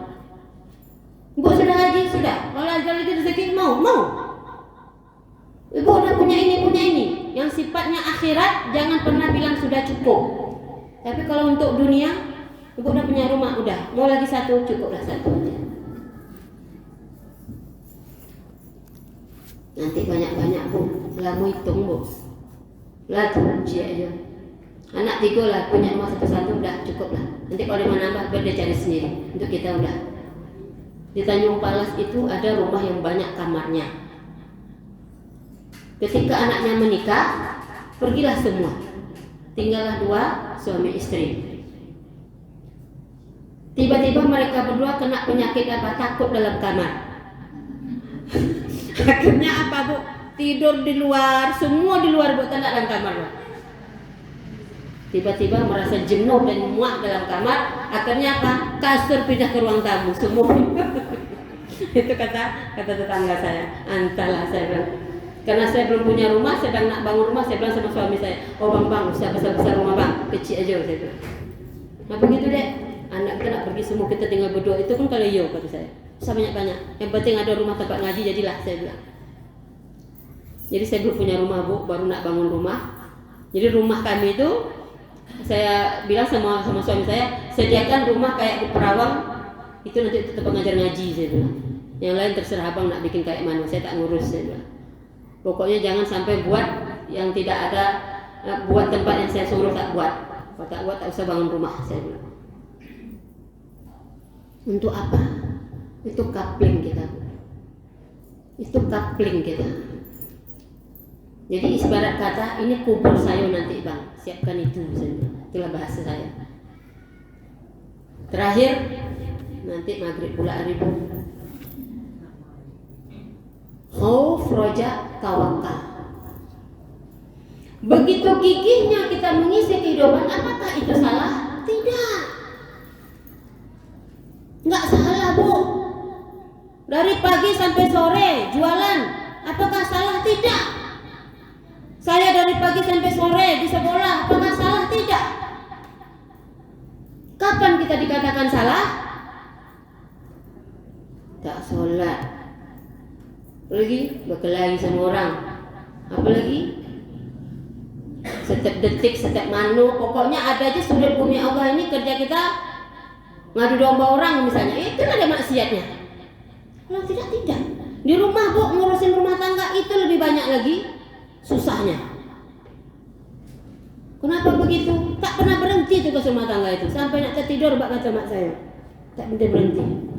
ibu sudah haji, sudah. Kalau ada lagi rezeki, mau. Ibu udah punya ini. Yang sifatnya akhirat, jangan pernah bilang sudah cukup. Tapi kalau untuk dunia, ibu udah punya rumah, udah. Mau lagi satu, cukuplah satu aja. Nanti banyak-banyak Bu, lah mau hitung Bu. Lah tuh aja. Anak 3 lah, punya rumah satu-satu udah cukup lah. Nanti kalau dia mau nambah, biar dia cari sendiri. Untuk kita udah. Di Tanjung Palas itu ada rumah yang banyak kamarnya. Ketika anaknya menikah, pergilah semua. Tinggallah 2 suami istri. Tiba-tiba mereka berdua kena penyakit apa? Takut dalam kamar. Akhirnya apa Bu? Tidur di luar, semua di luar Bu, tak dalam kamar Bu. Tiba-tiba merasa jenuh dan muak dalam kamar, akhirnya apa? Kasur pindah ke ruang tamu semua. Itu kata tetangga saya. Entahlah, saya bilang. Karena saya belum punya rumah, sedang nak bangun rumah, saya bilang sama suami saya, oh bang, usah besar-besar rumah bang, kecil aja saya bilang. Nah begitu deh, anak kita nak pergi semua, kita tinggal berdua, itu pun kalau yo kata saya. Usah banyak-banyak, yang penting ada rumah tempat ngaji, jadilah saya bilang. Jadi saya belum punya rumah bu, baru nak bangun rumah. Jadi rumah kami itu, saya bilang sama suami saya, sediakan rumah kayak di Perawang, itu nanti tempat ngajar ngaji saya bilang. Yang lain terserah abang nak bikin kayak mana, saya tak ngurus saya bilang. Pokoknya jangan sampai buat yang tidak ada, buat tempat yang saya suruh tak buat. Kalau tak buat tak usah bangun rumah saya bilang. Untuk apa? Itu kapling kita. Itu kapling kita. Jadi ibarat kata ini kubur saya nanti bang, siapkan itu saya bilang. Itulah bahasa saya. Terakhir nanti maghrib pula hari bu. Khauf, roja, tawakal. Begitu gigihnya kita mengisi kehidupan, apakah itu salah? Tidak. Enggak salah bu. Dari pagi sampai sore jualan, apakah salah? Tidak. Saya dari pagi sampai sore di sekolah, apakah salah? Tidak. Kapan kita dikatakan salah? Tak sholat. Apalagi berkelahi sama orang, apalagi setiap detik, setiap manu, pokoknya ada aja sudut bumi Allah ini kerja kita ngadu domba orang misalnya, itu ada maksiatnya. Kalau tidak. Di rumah bu, ngurusin rumah tangga itu lebih banyak lagi susahnya. Kenapa begitu? Tak pernah berhenti tugas rumah tangga itu, sampai nak tertidur bak kata mak saya, tak berhenti.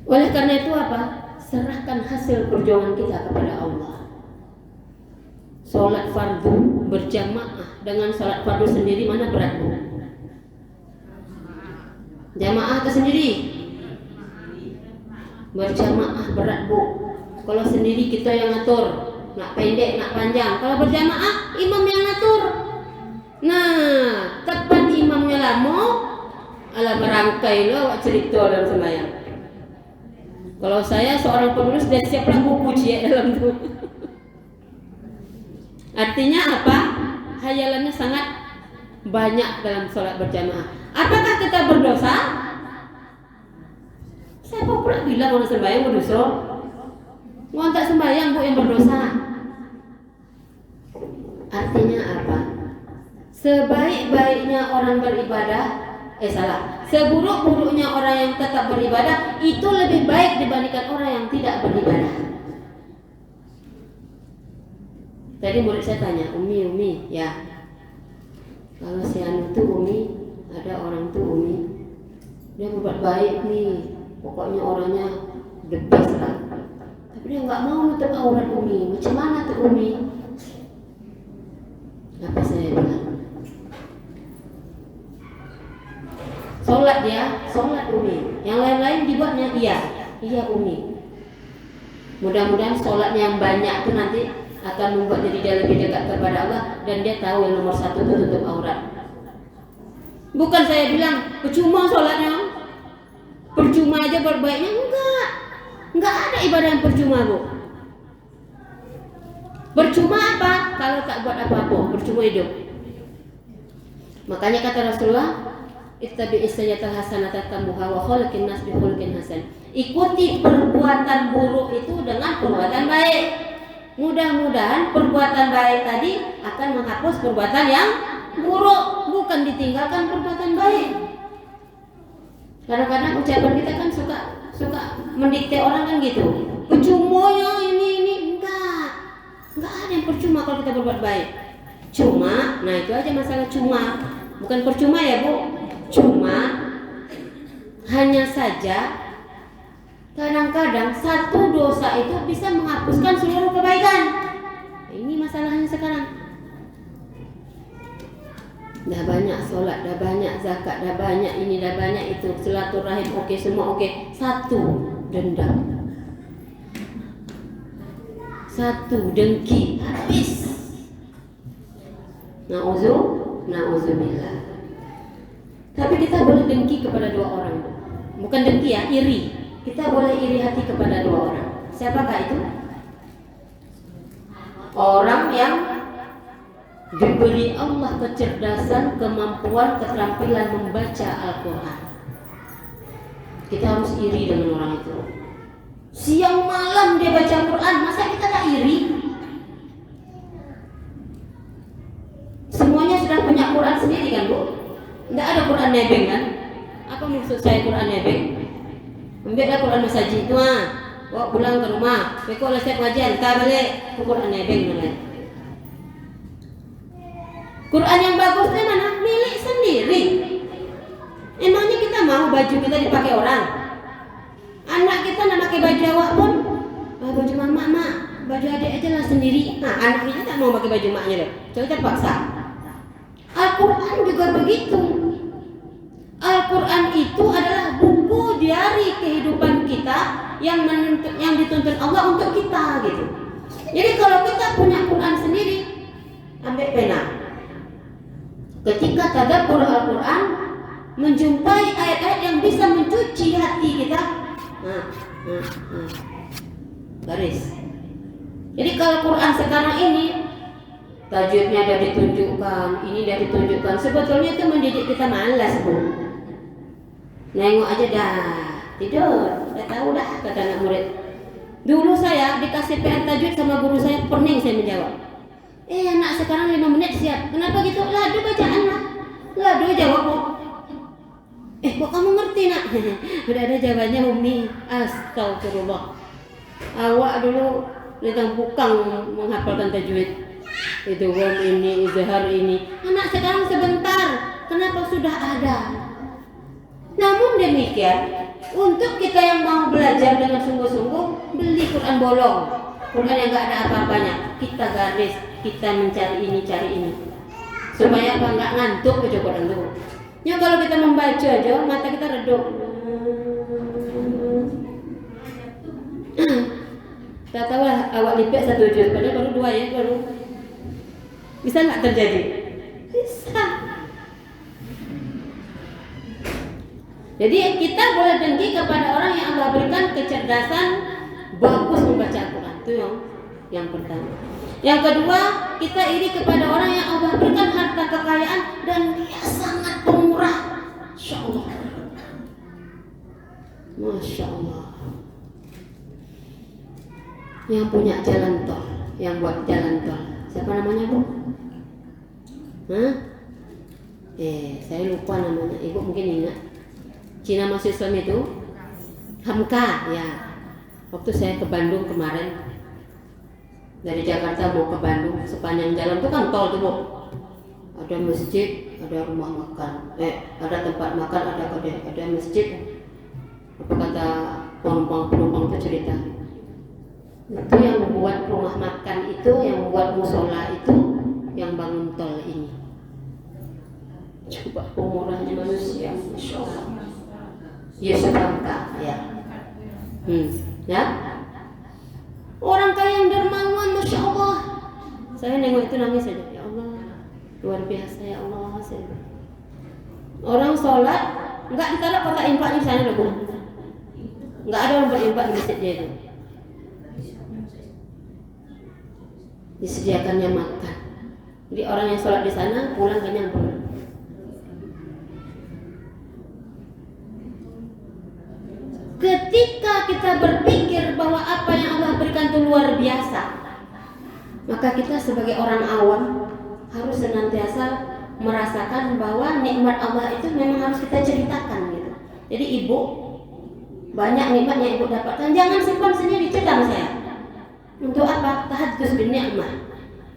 Oleh karena itu apa? Serahkan hasil perjuangan kita kepada Allah. Sholat fardu berjamaah dengan sholat fardu sendiri mana berat bu? Jamaah atau sendiri? Berjamaah berat bu. Kalau sendiri kita yang ngatur, nak pendek, nak panjang. Kalau berjamaah imam yang ngatur. Nah, tepat imamnya lama, ala merangkai lo awak cerita dalam sembahyang. Kalau saya seorang penulis dan siaplah buku cie dalam itu. Artinya apa? Hayalannya sangat banyak dalam sholat berjamaah. Apakah kita berdosa? Siapa pula bilang orang sembahyang berdosa? Orang tak sembahyang bu yang berdosa. Artinya apa? Sebaik-baiknya orang beribadah, seburuk-buruknya orang yang tetap beribadah itu lebih baik dibandingkan orang yang tidak beribadah. Tadi murid saya tanya, Umi, ya. Kalau si anu tuh Umi, ada orang tuh Umi, dia berbuat baik nih, pokoknya orangnya the best lah. Tapi dia nggak mau nutup aurat Umi. Macam mana tuh Umi? Apa saya bilang? Sholat Umi. Yang lain-lain dibuatnya iya Umi. Mudah-mudahan sholatnya yang banyak itu nanti akan membuat jadi dia lebih dekat kepada Allah dan dia tahu yang nomor satu itu tutup aurat. Bukan saya bilang percuma sholatnya, percuma aja berbaiknya, enggak ada ibadah yang percuma bu. Percuma apa? Kalau tak buat apa-apa, percuma hidup. Makanya kata Rasulullah, ittabi'is sayyi'atal hasanata tamuha wa khaliqin nas bi khuluqin hasan. Ikuti perbuatan buruk itu dengan perbuatan baik. Mudah-mudahan perbuatan baik tadi akan menghapus perbuatan yang buruk, bukan ditinggalkan perbuatan baik. Kadang-kadang ucapan kita kan suka mendikte orang kan gitu. Percumanya ini enggak ada yang percuma kalau kita berbuat baik. Cuma, nah itu aja masalah cuma, bukan percuma ya bu. Cuma hanya saja kadang-kadang satu dosa itu bisa menghapuskan seluruh kebaikan. Ini masalahnya sekarang. Dah banyak sholat, dah banyak zakat, dah banyak ini, dah banyak itu, silaturahim oke, semua oke. Satu dendam, satu dengki, habis. Na'udzubillah. Tapi kita boleh dengki kepada dua orang. Bukan dengki ya, iri. Kita boleh iri hati kepada dua orang. Siapakah itu? Orang yang diberi Allah kecerdasan, kemampuan, keterampilan membaca Al-Quran. Kita harus iri dengan orang itu. Siang malam dia baca Quran, masa kita tak iri? Semuanya sudah punya Quran sendiri kan, Bu? Tidak ada Quran nebeng kan? Apa maksud saya Quran nebeng? Ambillah Quran masjid itu bawa pulang ke rumah. Bekok lah saya pengajian, tak balik ke Quran nebeng mana? Quran yang bagus itu mana? Milik sendiri. Emangnya kita mau baju kita dipakai orang? Anak kita nak pakai baju awak pun, baju mama, mak, baju adik aja lah sendiri. Nah, anaknya tak mau pakai baju maknya loh. Coba terpaksa. Al-Quran juga begitu. Al-Quran itu adalah buku diari kehidupan kita yang dituntun Allah untuk kita gitu. Jadi kalau kita punya Quran sendiri, ambil pena. Ketika tadabbur Al-Quran, menjumpai ayat-ayat yang bisa mencuci hati kita, garis. Jadi kalau Quran sekarang ini tajwidnya dah ditunjukkan, ini dah ditunjukkan, sebetulnya itu mendidik kita malas, Bu. Nengok aja dah, tidur, dah tahu dah kata anak murid. Dulu saya dikasih PR tajwid sama guru saya, pening saya menjawab. Anak sekarang 5 menit siap. Kenapa gitu? Ladu bacaan lah. Ladu jawab kok. Kok kamu ngerti nak? Udah ada jawabannya Umi. Astagfirullah. Awak dulu datang bukang menghafalkan tajwid. Itu wam ini, izhar ini. Anak sekarang sebentar. Kenapa sudah ada? Namun demikian, untuk kita yang mau belajar dengan sungguh-sungguh, beli Quran bolong. Quran yang gak ada apa-apanya. Kita garis, kita mencari ini, cari ini. Supaya apa? Nggak ngantuk baca Quran itu. Ya kalau kita membaca aja, mata kita redup. Tak tahu lah awak lipik 1 juz, padahal baru 2 ya, baru. Bisa nggak terjadi? Bisa. Jadi kita boleh dengki kepada orang yang Allah berikan kecerdasan bagus membaca Al-Quran. Itu yang pertama. Yang kedua, kita iri kepada orang yang Allah berikan harta kekayaan dan dia sangat pemurah. Masya Allah. Masya Allah. Yang punya jalan tol, yang buat jalan tol. Siapa namanya, Bu? Saya lupa namanya. Ibu mungkin ingat. Cina masuk Islam itu Hamka ya. Waktu saya ke Bandung kemarin, dari Jakarta mau ke Bandung, sepanjang jalan itu kan tol tuh, Bu. Ada masjid, ada rumah makan, ada tempat makan, ada kedai, ada masjid. Apa kata penumpang itu cerita? Itu yang membuat rumah makan itu, yang membuat musola itu, yang bangun tol ini. Coba pemurahnya manusia, Masya Allah. Yusuf Hamka, ya. Ya. Orang kaya yang dermawan, Masya Allah. Saya nengok itu nangis saja. Ya Allah, luar biasa ya Allah. Orang sholat nggak ditaruh kotak infaknya di sana loh, Bu. Nggak ada orang berinfak di masjid dia itu. Disediakannya makan. Jadi orang yang sholat di sana pulang kenyang pulang. Ketika kita berpikir bahwa apa yang Allah berikan itu luar biasa, maka kita sebagai orang awam harus senantiasa merasakan bahwa nikmat Allah itu memang harus kita ceritakan gitu. Jadi ibu, banyak nikmat yang ibu dapatkan, jangan simpan sendiri, cerita saya. Untuk apa? Tahadzus bin ni'mah.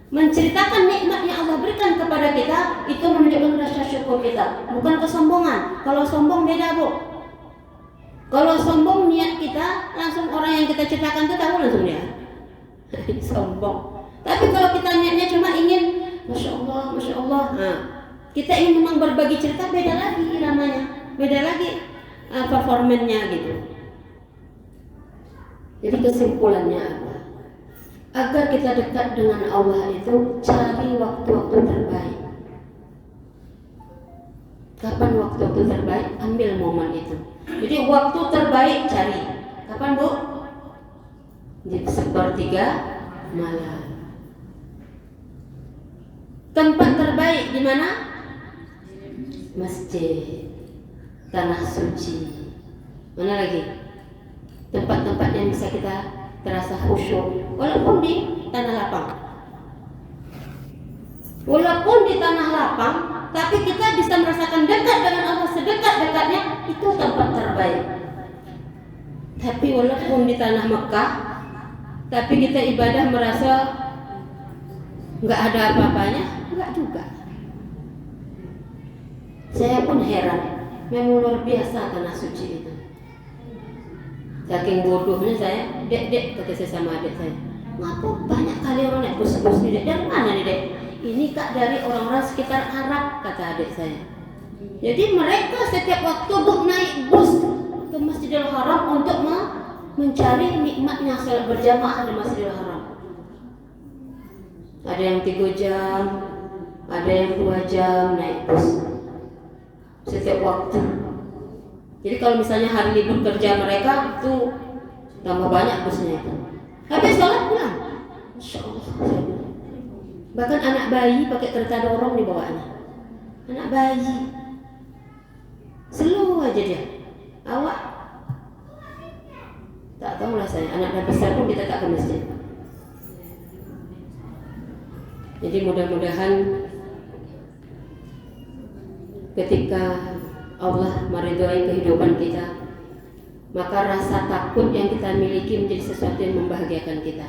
Menceritakan nikmat yang Allah berikan kepada kita, itu menunjukkan rasa syukur kita, bukan kesombongan. Kalau sombong beda, Bu. Kalau sombong niat kita, langsung orang yang kita ceritakan itu tahu langsung dia. Sombong. Tapi kalau kita niatnya cuma ingin, Masya Allah, Masya Allah. Kita ingin memang berbagi cerita, beda lagi namanya. Beda lagi performannya gitu. Jadi kesimpulannya apa? Agar kita dekat dengan Allah itu, cari waktu-waktu terbaik. Kapan waktu terbaik? Ambil momen itu. Jadi waktu terbaik cari. Kapan, Bu? Di sepertiga malam. Tempat terbaik di mana? Masjid, tanah suci. Mana lagi? Tempat-tempat yang bisa kita terasa khusyuk, walaupun di tanah lapang. Walaupun di tanah lapang, tapi kita bisa merasakan dekat dengan Allah sedekat-dekatnya, itu tempat terbaik. Tapi walaupun di tanah Mekah, tapi kita ibadah merasa nggak ada apa-apanya, nggak juga. Saya pun heran, memang luar biasa tanah suci itu. Saking bodohnya saya, dek, kata saya sama adik saya, ngapa banyak kali orang naik bus-bus nih, dek? Dari mana nih, dek? Ini kak dari orang-orang sekitar Arab, kata adik saya. Jadi mereka setiap waktu naik bus ke Masjidil Haram untuk mencari nikmatnya salat berjamaah di Masjidil Haram. Ada yang 3 jam, ada yang 2 jam naik bus setiap waktu. Jadi kalau misalnya hari libur kerja mereka itu tambah banyak busnya itu. Habis sholat pulang, Masya Allah. Bahkan anak bayi pakai kereta dorong di bawahnya. Anak bayi, slow aja dia. Awak tak tahu lah saya. Anak besar pun kita tak ke masjid. Jadi mudah-mudahan ketika Allah meridhai kehidupan kita, maka rasa takut yang kita miliki menjadi sesuatu yang membahagiakan kita.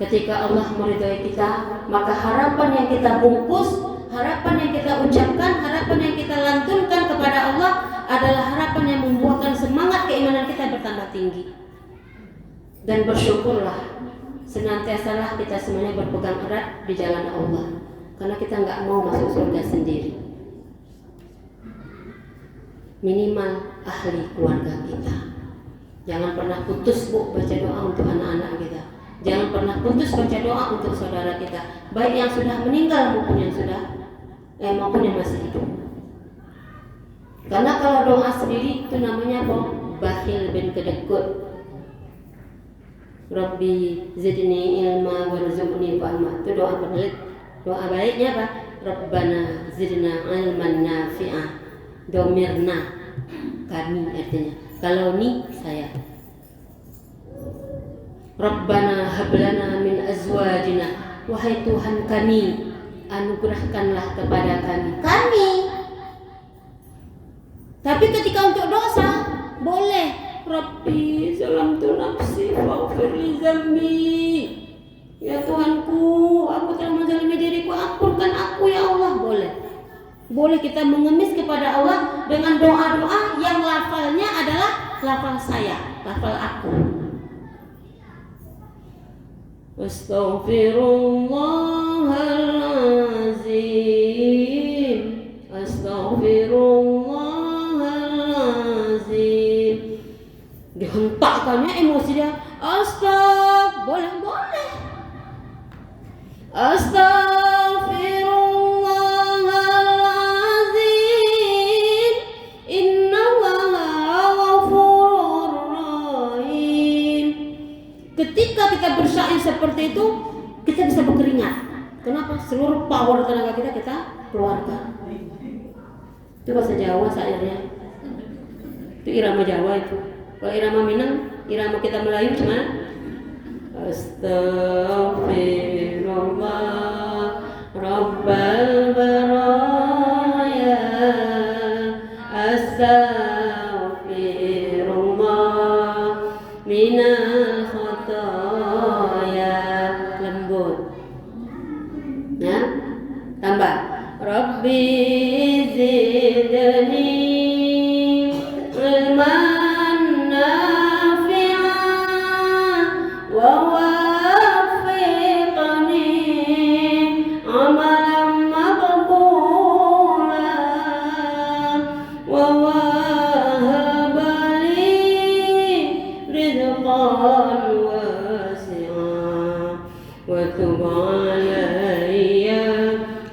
Ketika Allah meridhai kita, maka harapan yang kita bungkus, harapan yang kita ucapkan, harapan yang kita lantunkan kepada Allah adalah harapan yang membuahkan semangat keimanan kita bertambah tinggi. Dan bersyukurlah, senantiasalah kita semuanya berpegang erat di jalan Allah, karena kita nggak mau masuk surga sendiri. Minimal ahli keluarga kita. Jangan pernah putus, Bu, baca doa untuk anak-anak kita. Jangan pernah putus baca doa untuk saudara kita, baik yang sudah meninggal maupun yang masih hidup. Karena kalau doa sendiri itu namanya bakhil bin kedekut. Rabbi zidni ilma warzuqni fahma. Itu doa penelit. Doa baiknya apa? Rabbana zidna ilman nafi'ah. Domirna, kami artinya. Kalau ni saya. Rabbana hablana min azwajina. Wahai Tuhan kami, anugerahkanlah kepada kami. Tapi ketika untuk dosa boleh. Rabbi zalamtu nafsi faghfirli dzambi. Ya Tuhanku, aku telah menzalimi diriku, ampunkan aku ya Allah. Boleh kita mengemis kepada Allah dengan doa-doa yang lafalnya adalah lafal saya, lafal aku. Astaghfirullahalazim, astaghfirullahalazim. Dihentakkannya emosi dia. Boleh. Astaghfirullahalazim, innallaha ghafurur rahim. Ketika kita bersyair seperti itu, kita bisa berkeringat. Kenapa? Seluruh power tenaga kita keluarkan. Itu bahasa Jawa syairnya. Itu irama Jawa itu. Kalau irama Minang, irama kita Melayu gimana? Astaghfirullah Rabbal baraya, astaghfirullah minal khataya. Lembut. Ya, tambah. Rabbi zidni ilman وتب علي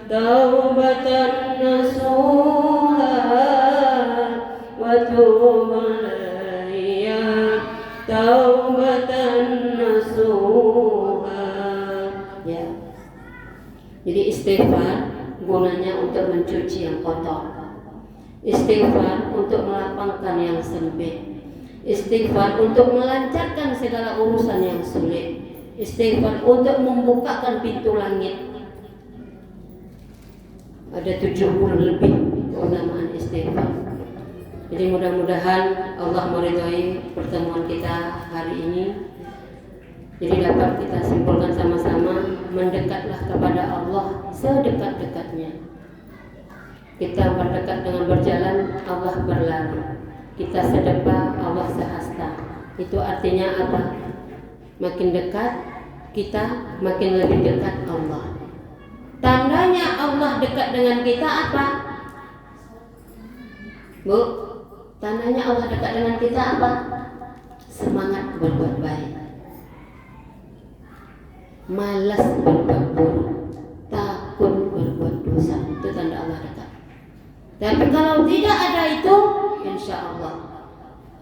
توبة نصوحا Istighfar gunanya untuk mencuci yang kotor. Istighfar untuk melapangkan yang sempit. Istighfar untuk melancarkan segala urusan yang sulit. Istighfar untuk membukakan pintu langit. Ada 70 lebih keutamaan istighfar. Jadi mudah-mudahan Allah meridhai pertemuan kita hari ini. Jadi dapat kita simpulkan sama-sama, mendekatlah kepada Allah sedekat-dekatnya. Kita berdekat dengan berjalan, Allah berlari. Kita sedekah, Allah sehasta. Itu artinya apa? Makin dekat kita, makin lebih dekat Allah. Tandanya Allah dekat dengan kita apa? Bu, tandanya Allah dekat dengan kita apa? Semangat berbuat baik, malas berbuat buruk, takut berbuat dosa. Itu tanda Allah dekat. Tapi kalau tidak ada itu, insya Allah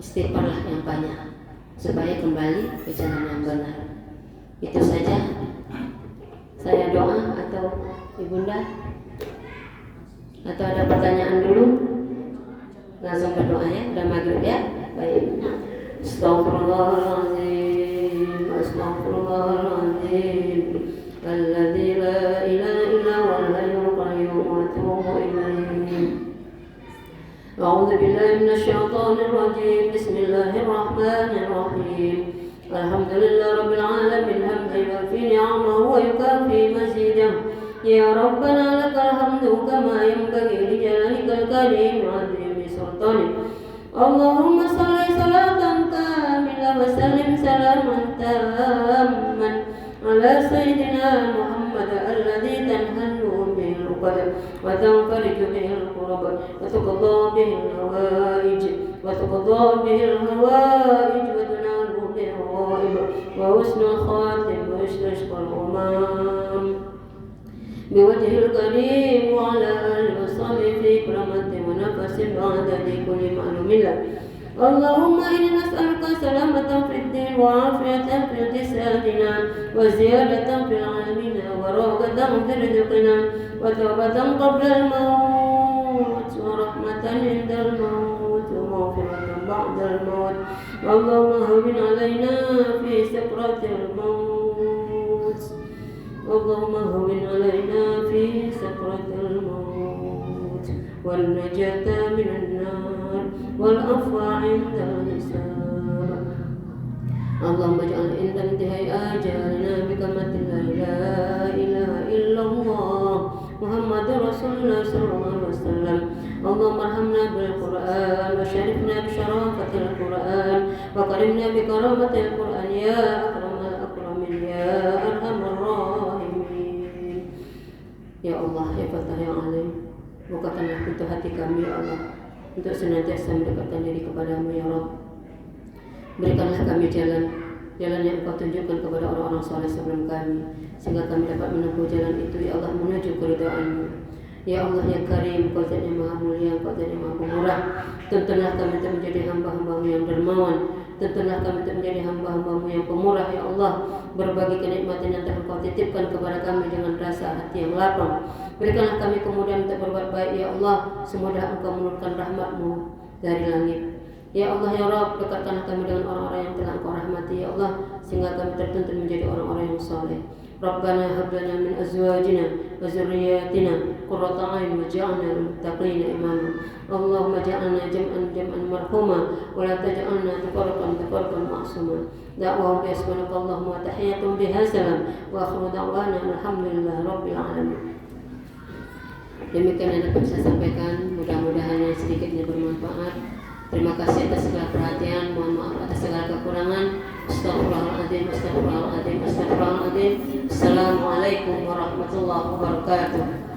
istighfarlah yang banyak supaya kembali ke jalan yang benar. Itu saja. Saya doa atau ibunda atau ada pertanyaan dulu? Langsung berdoa ya, udah maghrib ya. Baik. Astaghfirullahaladzim, astaghfirullahaladzim, alladzi la ilaha illa huwal hayyul qayyum wa atubu ilaih. A'udzu billahi minasy syaithanir rajim. Bismillahirrahmanirrahim. Alhamdulillah rabbil alamin, hamdan yuwafi ni'amahu wa yukafi mazidah. Ya Rabbana lakal hamdu kama yanbaghi li jalalikal karim wa 'azimi sultanik. Allahumma shalli salatan kamilah wa sallim salaman tamman ala sayyidina Muhammad alladzi tanhallu bil 'uqad wa tanfariju bil qurab wa tuqadha bil hawaij wa tuqadha bil hawaij wa tunalu bil ghaib wa husnul khatim wa yushrishul umam biwajhil karim wa ala alihi wa sahbihi fi kulli wa nafasin ba'da kulli ma'lumin. Allahumma inna nas'aluka salamatan fid din wa afiyatan fil jasadina wa ziyadatan fil ilmina wa raghatan fi rizqina wa tawbatan qabla al-maut wa rahmatan 'inda al-maut wa maghfiratan ba'da al-maut. Allahumma hawwin 'alaina fi sakratil maut. Allahumma hawwin 'alaina fi sakratil maut wal najata minan nar wal afwa 'inda al-hisab. Allahumma ij'al inda intihai ajalina bi kalimatin la ilaha illallah Muhammadur Rasulullah sallallahu alaihi wasallam. Allahumma arhamna bil Qur'an wa syarifna bi syarafatil Qur'an wa karimna bi karamatil Qur'an ya akramal akramin ya arhamar rahimin. Ya Allah, ya Fatah yang alim, bukakanlah pintu hati kami ya Allah untuk senantiasa mendekatkan diri kepadamu ya Rabb. Berikanlah kami jalan yang Engkau tunjukkan kepada orang-orang soleh sebelum kami, sehingga kami dapat menempuh jalan itu ya Allah menuju keridhaan-Mu. Ya Allah ya Karim, Engkau Zat yang Maha Mulia, Engkau Zat yang Maha Pemurah. Tuntunlah kami untuk menjadi hamba-hamba-Mu yang dermawan. Tuntunlah kami untuk menjadi hamba-hamba-Mu yang pemurah ya Allah. Berbagi kenikmatan yang telah Engkau titipkan kepada kami dengan rasa hati yang lapang. Berikanlah kami kemudahan untuk berbuat baik ya Allah, semoga Engkau menurunkan rahmat-Mu dari langit. Ya Allah ya Rabb, dekatkanlah kami dengan orang-orang yang telah Engkau rahmati ya Allah, sehingga kami tertuntun menjadi orang-orang yang saleh. Rabbana hab lana min azwajina wa dzurriyyatina qurrata a'yun waj'alna lil muttaqina imama. Allahumma ja'alna jam'an marhuma wa la taj'alna tafarraqan ma'suma. Da'wahum bi subhanakallahumma wa tahiyyatuhum biha salam wa akhiru da'wana alhamdulillahi rabbil alamin. Demikian yang dapat saya sampaikan, mudah-mudahan yang sedikitnya bermanfaat. Terima kasih atas segala perhatian, mohon maaf atas segala kekurangan. Astagfirullahaladzim, astagfirullahaladzim, astagfirullahaladzim. Assalamualaikum warahmatullahi wabarakatuh.